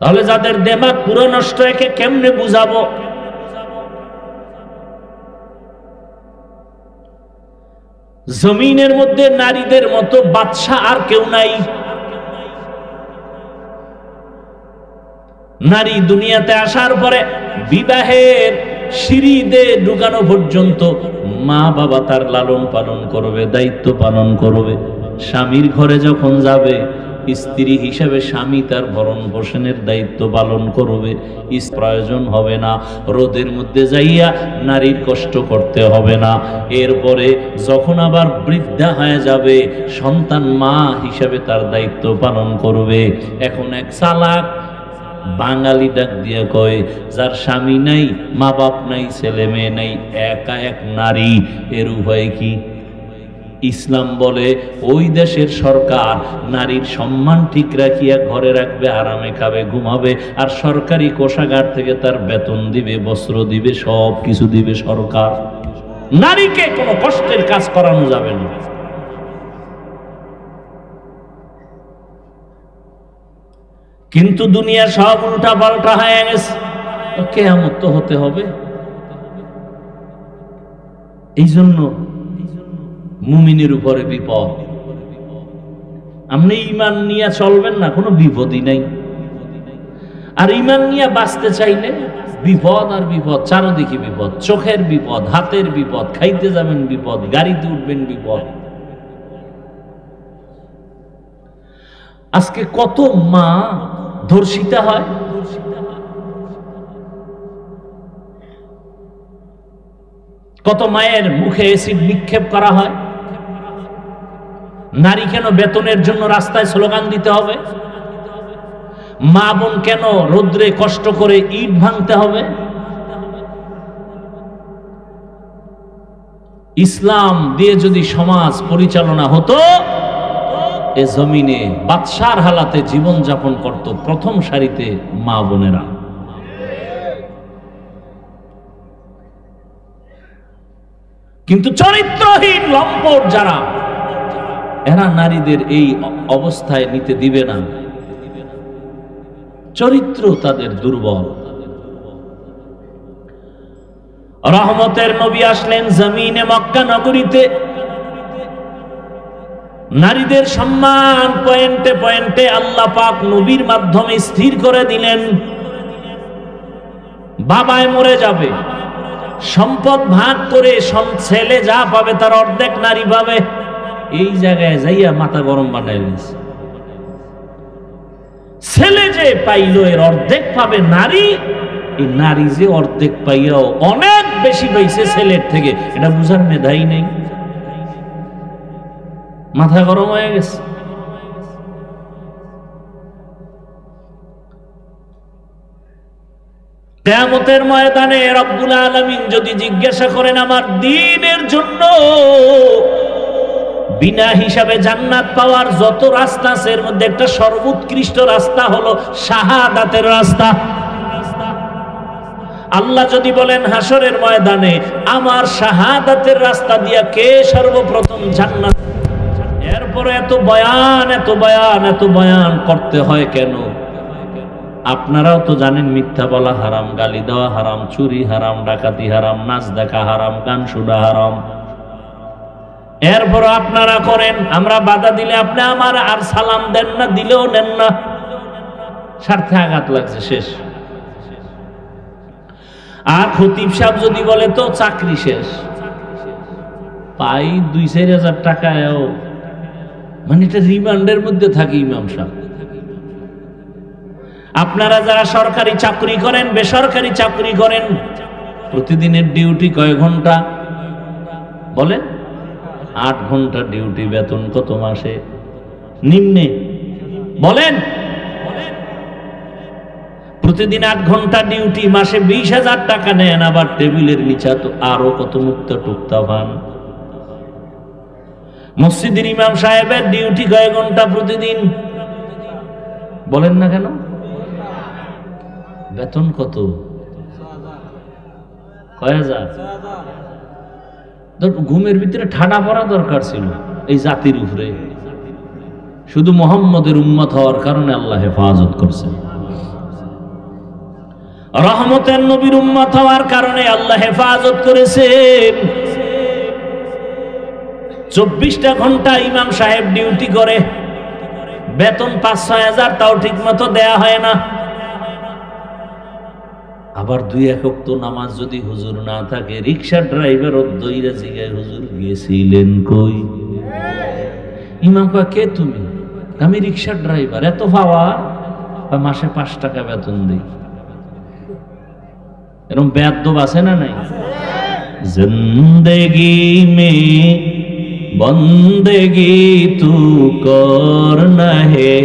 তাহলে যাদের দেমাগ পুরো নষ্ট, একে কেমনে বুঝাবো? জমিনের মধ্যে নারীদের মতো বাদশা আর কেউ নাই। নারী দুনিয়াতে আসার পরে বিবাহের সিঁড়িতে ঢুকানো পর্যন্ত মা বাবা তার লালন পালন করবে, দায়িত্ব পালন করবে। স্বামীর ঘরে যখন যাবে, স্ত্রী হিসেবে স্বামী তার ভরণ পোষণের দায়িত্ব পালন করবে। প্রয়োজন হবে না, রোদের মধ্যে যাইয়া নারীর কষ্ট করতে হবে না। এরপরে যখন আবার বৃদ্ধা হয়ে যাবে, সন্তান মা হিসেবে তার দায়িত্ব পালন করবে। এখন এক চালাক বাঙালি ডাক দিয়া কয়, যার স্বামী নাই, মা বাপ নাই, ছেলে মেয়ে নাই, একা এক নারী, এর উপায় কি? ইসলাম বলে ওই দেশের সরকার নারীর সম্মান ঠিক রাখিয়া ঘরে রাখবে, আরামে খাবে, ঘুমাবে, আর সরকারি কোষাগার থেকে তার বেতন দিবে, বস্ত্র দিবে, সব কিছু দিবে সরকার। নারীকে কোনো কষ্টের কাজ করানো যাবে না। কিন্তু দুনিয়া সব উল্টা পাল্টা হয়ে গেছে, কিয়ামত তো হতে হবে। এই জন্য মুমিনের উপরে বিপদ। আপনি ঈমান নিয়ে চলবেন না, কোনো বিপদই নাই। আর ঈমান নিয়ে বাঁচতে চাইলে বিপদ আর বিপদ, চারদিকে বিপদ। চোখের বিপদ, হাতের বিপদ, খাইতে যাবেন বিপদ, গাড়িতে উঠবেন বিপদ। আজকে কত মা ধর্ষিতা হয়, কত মায়ের মুখে অ্যাসিড নিক্ষেপ করা হয়। নারী কেন বেতনের জন্য রাস্তায় স্লোগান দিতে হবে? মা বোন কেন রোদ্রে কষ্ট করে ইট ভাঙতে হবে? ইসলাম দিয়ে যদি সমাজ পরিচালনা হতো, এ জমিনে বাদশার হালাতে জীবন যাপন করত প্রথম সারিতে মা বোনেরা। কিন্তু চরিত্রহীন লম্পট যারা, এরা নারীদের এই অবস্থায় নিতে দিবে না। চরিত্র তাদের দুর্বল। রহমতের নবী আসলেন জমিনে মক্কা নগরীতে। নারীদের সম্মান পয়েন্টে পয়েন্টে আল্লাহ পাক নবীর মাধ্যমে স্থির করে দিলেন। বাবায় মরে যাবে, সম্পদ ভাগ করে ছেলে যা পাবে তার অর্ধেক নারী পাবে। এই জায়গায় যাইয়া মাথা গরম বানাই দিয়েছে। ছেলে যে পাইল এর অর্ধেক পাবে নারী, এই নারী যে অর্ধেক পাইয়াও অনেক বেশি পাইছে ছেলের থেকে, এটা বুঝার মেধাই নেই। মাথা গরম হয়ে গেছে। কিয়ামতের ময়দানে রব্বুল আলামিন যদি জিজ্ঞাসা করেন আমার দ্বীনের জন্য বিনা হিসাবে জান্নাত পাওয়ার যত রাস্তা আছে, এর মধ্যে একটা সর্বোৎকৃষ্ট রাস্তা হলো শাহাদাতের রাস্তা। আল্লাহ যদি বলেন হাসরের ময়দানে আমার শাহাদাতের রাস্তা দিয়া কে সর্বপ্রথম জান্নাত, এরপরে এত বয়ান এত বয়ান এত বয়ান করতে হয় কেন? আপনারাও তো জানেন মিথ্যা বলা হারাম, গালি দেওয়া হারাম, চুরি হারাম, ডাকাতি হারাম, নাচ দেখা হারাম, গান শোনা হারাম। এরপর আপনারা করেন, আমরা বাধা দিলে আপনি আমার আর সালাম দেন না, দিলেও নেন না, স্বার্থে আঘাত লাগছে, শেষ। আর খতিব সাহেব যদি বলে তো চাকরি শেষ, পাই 2-4 হাজার টাকায়ও, মানে এটা রিমান্ডের মধ্যে থাকে ইমাম সাহেব। আপনারা যারা সরকারি চাকরি করেন, বেসরকারি চাকরি করেন, প্রতিদিনের ডিউটি কয় ঘন্টা বলেন? 8 ঘন্টা ডিউটি, বেতন কত মাসে নিম্নে বলেন? প্রতিদিন 8 ঘন্টা ডিউটি, মাসে 20,000 টাকা নেন, আবার টেবিলের নিচে তো আরো কত মুক্তা টুকতা পান। মসজিদের ইমাম সাহেবের ডিউটি কয় ঘন্টা প্রতিদিন বলেন না কেন? বেতন কত? কয় হাজার? ঘুমের ভিতরে ঠাডা পড়া দরকার ছিল এই জাতির উপরে, শুধু মুহাম্মদের উম্মত হওয়ার কারণে আল্লাহ হেফাজত করছেন। রহমতের নবীর উম্মত হওয়ার কারণে আল্লাহ হেফাজত করেছেন। 24টা ঘন্টা ইমাম সাহেব ডিউটি করে, বেতন 5-6 হাজার, তাও ঠিক মতো দেয়া হয় না। আবার 2-1 ওয়াক্ত নামাজ যদি হুজুর না থাকে, রিক্সা ড্রাইভার দইরা জিগায় হুজুর গিয়েছিলেন কই? ইমাম কয় কে তুমি? আমি রিক্সা ড্রাইভার। এত পাওয়া? মাসে 5 টাকা বেতন দিই। এরকম বেয়াদব আছে না নাই? জিন্দেগি মে বন্দেগি তু করনা হে,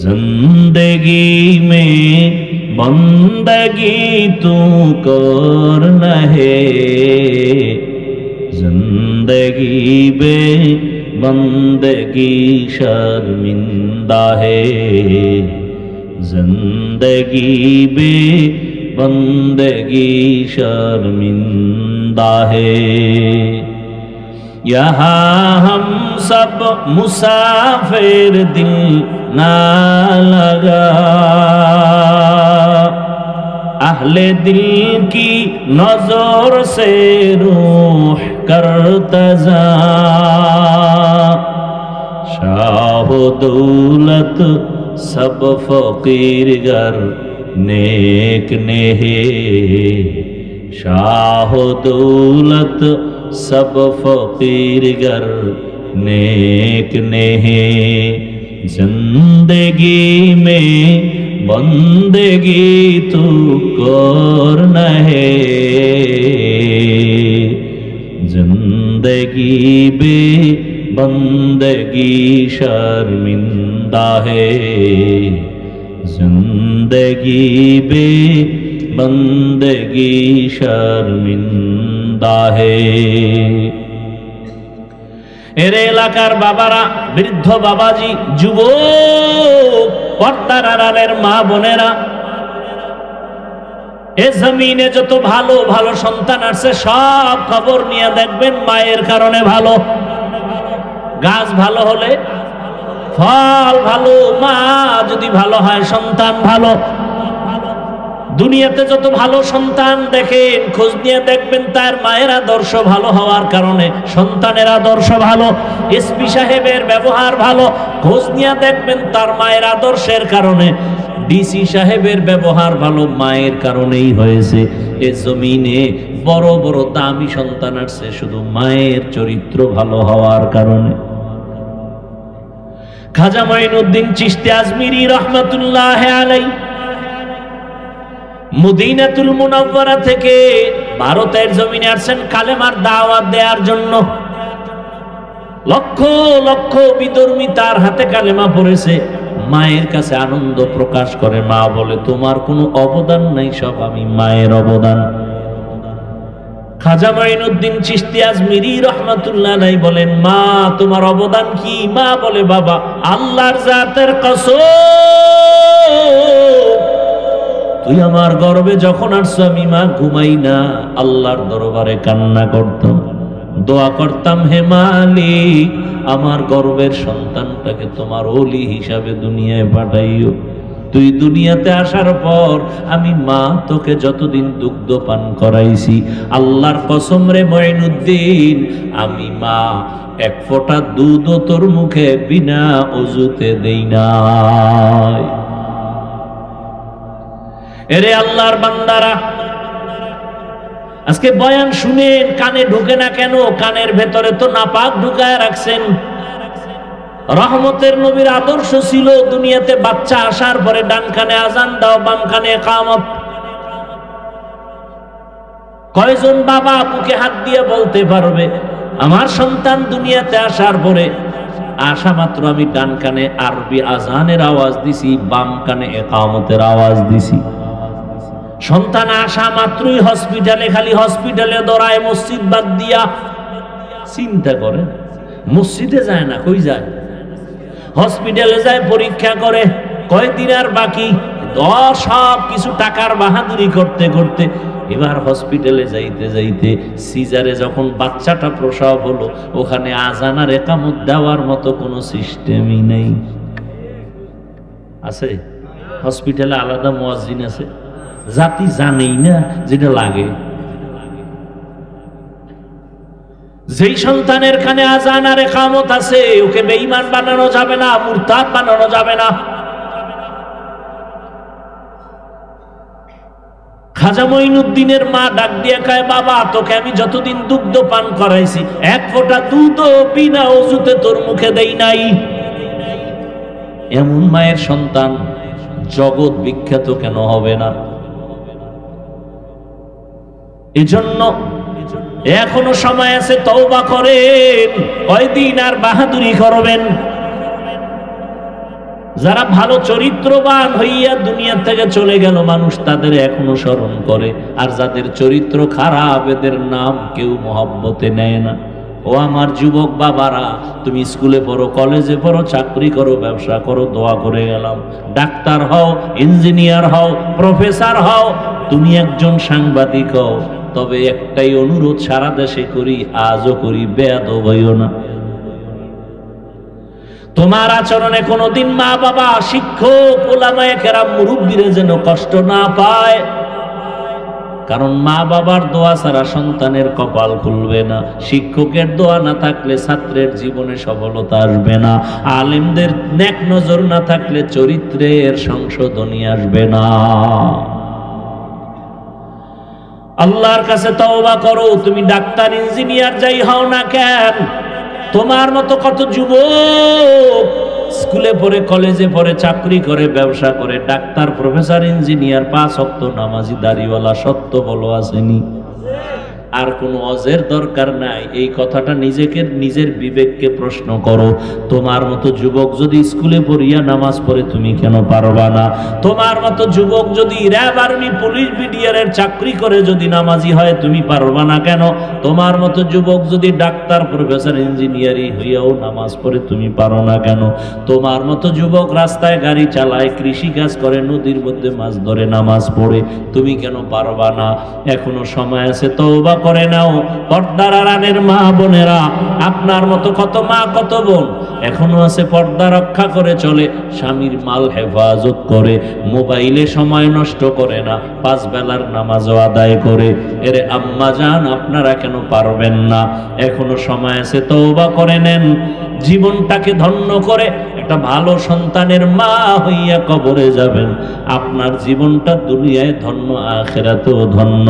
जिंदगी में बंदगी तू करना है, जिंदगी बे बंदगी शर्मिंदा है, जिंदगी बे बंदगी शर्मिंदा है। यहाँ हम सब मुसाफिर दिल ना लगा, अहले दिल की नजर से रूह करता जा, शाह दौलत सब फकीर गर नेक ने है, शाह दौलत सब फकीर गर नेक ने है, जिंदगी में बंदगी तू करना है, जिंदगी बे बंदगी शर्मिंदा है, जिंदगी बे बंदगी शर्मिंदा है। এর এলাকার বাবারা, বৃদ্ধ বাবাজি, যুবক, পর্দার আড়ালের মা বোনেরা, এ জমিনে যত ভালো ভালো সন্তান আছে সব খবর নিয়ে দেখবেন মায়ের কারণে ভালো। গাছ ভালো হলে ফল ভালো, মা যদি ভালো হয় সন্তান ভালো। দুনিয়াতে যত ভালো সন্তান দেখেন, খোঁজ নিয়ে দেখবেন তার মায়ের আদর্শ ভালো হওয়ার কারণে সন্তানের আদর্শ ভালো। এসপি সাহেবের ব্যবহার ভালো, খোঁজ নিয়ে দেখবেন তার মায়ের আদর্শের কারণে। ডিসি সাহেবের ব্যবহার ভালো, মায়ের কারণেই হয়েছে। এ জমিনে বড় বড় দামি সন্তান আসছে শুধু মায়ের চরিত্র ভালো হওয়ার কারণে। খাজা মঈনুদ্দিন চিশতি আজমিরি রহমাতুল্লাহ আলাইহি মদিনাতুল মুনাওয়ারা থেকে ভারতের জমিনে আসছেন কালেমার দাওয়াত দেওয়ার জন্য। লক্ষ লক্ষ বিধর্মী তার হাতে কালেমা পড়েছে। মায়ের কাছে আনন্দ প্রকাশ করে, মা বলে তোমার কোনো অবদান নাই, সব আমি মায়ের অবদান। খাজা মঈনুদ্দিন চিশতি আজমিরি রহমাতুল্লাহ আলাইহি বলেন, মা তোমার অবদান কি? মা বলে, বাবা আল্লাহর জাতের কসম, তুই আমার গর্বে যখন আসছো আমি মা ঘুমাই না, আল্লাহর দরবারে কান্না করতাম, দোয়া করতাম, হে মালিক আমার গর্বের সন্তানটাকে তোমার ওলি হিসাবে দুনিয়ায় পাঠাইও। তুই দুনিয়াতে আসার পর আমি মা তোকে যতদিন দুগ্ধ পান করাইছি, আল্লাহর কসম রে মঈনুদ্দিন, আমি মা এক ফোঁটা দুধও তোর মুখে বিনা ওযুতে দেই নাই। এরে আল্লাহর বান্দারা, আজকে বয়ান শুনেন, কানে ঢুকে না কেন? কানের ভেতরে তো নাপাক ঢুকায় রাখছেন। রহমতের নবীর আদর্শ ছিল দুনিয়াতে বাচ্চা আসার পরে ডান কানে আজান দাও, বাম কানে ইকামত। কয়জন বাবা বুকে হাত দিয়ে বলতে পারবে আমার সন্তান দুনিয়াতে আসার পরে আসা মাত্র আমি ডান কানে আরবি আজানের আওয়াজ দিছি, বাম কানে ইকামতের আওয়াজ দিছি। সন্তান আসা মাত্রই হসপিটালে, খালি হসপিটালে দৌড়ায়, মসজিদ বাদ দিয়া। চিন্তা করে, মসজিদে যায় না, কই যায়? হসপিটালে যায়, পরীক্ষা করে, কয়দিন আর বাকি, সব কিছু টাকার বাহাদুরি করতে করতে এবার হসপিটালে যাইতে যাইতে সিজারে যখন বাচ্চাটা প্রসব হলো, ওখানে আজান আর ইকামত দেওয়ার মতো কোনো সিস্টেমই নেই। আছে হসপিটালে আলাদা মুয়াজ্জিন আছে, জাতি জানেই না যেটা লাগে। যেই সন্তানের কানে আজান আর ইকামত আছে, ওকে বেঈমান বানানো যাবে না, মুরতাদ বানানো যাবে না। খাজা মঈনুদ্দিনের মা ডাক দিয়ে কয়, বাবা তোকে আমি যতদিন দুগ্ধ পান করাইছি এক ফোঁটা দুধও বিনা ওযুতে তোর মুখে দেই নাই। এমন মায়ের সন্তান জগৎ বিখ্যাত কেন হবে না? এজন্য এখনো সময় আছে, তওবা করেন। কয়দিন আর বাহাদুরি করবেন? যারা ভালো চরিত্রবান হইয়া দুনিয়া থেকে চলে গেল, মানুষ তাদের এখনো স্মরণ করে, আর যাদের চরিত্র খারাপ এদের নাম কেউ মহব্বতে নেয় না। ও আমার যুবক বাবারা, তুমি স্কুলে পড়ো, কলেজে পড়ো, চাকরি করো, ব্যবসা করো, দোয়া করে গেলাম। ডাক্তার হও, ইঞ্জিনিয়ার হও, প্রফেসর হও, তুমি একজন সাংবাদিক হও, তবে একটাই অনুরোধ সারা দেশে করি, আজও করি, বেয়াদব হইও না। তোমার আচরণে কোনোদিন মা বাবা, শিক্ষক, ওলামায়ে কেরাম, মুরব্বীরা যেন কষ্ট না পায়। কারণ মা বাবার দোয়া ছাড়া সন্তানের কপাল খুলবে না, শিক্ষকের দোয়া না থাকলে ছাত্রের জীবনে সফলতা আসবে না, আলেমদের নেক নজর না থাকলে চরিত্রের সংশোধনী আসবে না। আল্লাহর কাছে তওবা করো। তুমি ডাক্তার, ইঞ্জিনিয়ার যাই হও না কেন, তোমার মতো কত যুবক স্কুলে পড়ে, কলেজে পড়ে, চাকরি করে, ব্যবসা করে, ডাক্তার, প্রফেসর, ইঞ্জিনিয়ার, 5 ওয়াক্ত নামাজি, দাড়িওয়ালা, সত্য বলো আসেনি? আর কোনো অজের দরকার নাই। এই কথাটা নিজের বিবেককে প্রশ্ন করো। তোমার মতো যুবক যদি স্কুলে পড়িয়া নামাজ পড়ে, তুমি কেন পারবা না? তোমার মতো যুবক যদি র্যাব, আর্মি, পুলিশ, বিডিআরের চাকরি করে যদি নামাজি হয়, তুমি পারবা না কেন? তোমার মতো যুবক যদি ডাক্তার, প্রফেসর, ইঞ্জিনিয়ারিং হইয়াও নামাজ পড়ে, তুমি পারো না কেন? তোমার মতো যুবক রাস্তায় গাড়ি চালায়, কৃষি কাজ করে, নদীর মধ্যে মাছ ধরে, নামাজ পড়ে, তুমি কেন পারবা না? এখনো সময় আছে, তওবা করে নাও। পর্দার আড়ালের মা বোনেরা, আপনার মতো কত মা, কত বোন এখনো আছে, পর্দা রক্ষা করে চলে, স্বামীর মাল হেফাজত করে, মোবাইলে সময় নষ্ট করে না, 5 বেলার নামাজও আদায় করে। এরে আম্মা জান, আপনারা কেন পারবেন না? এখনো সময় আছে, তওবা করে নেন। জীবনটাকে ধন্য করে একটা ভালো সন্তানের মা হইয়া কবরে যাবেন। আপনার জীবনটা দুনিয়ায় ধন্য, আখিরাতেও ধন্য।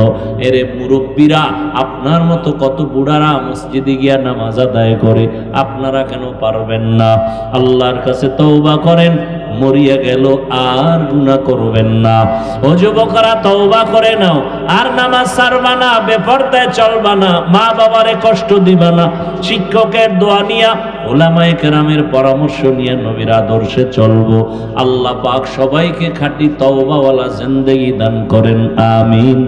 এরে মুরব্বীরা, আপনার মতো কত বুড়ারা মসজিদে গিয়া নামাজ আদায় করে, আপনারা কেন পারবেন না? আল্লাহর কাছে তওবা করেন, মরিয়া গেল আর গুনাহ করবেন না। ও যুবকরা, তওবা করে নাও, আর নামাজ ছাড়বা না, বেপরদায় চলবা না, মা বাবারে কষ্ট দিবা না, শিক্ষকের দোয়া নিয়া, ওলামায়ে কেরামের পরামর্শ নিয়ে নবীর আদর্শে চলবো। আল্লাহ পাক সবাইকে খাঁটি তওবাওয়ালা জিন্দেগি দান করেন, আমিন।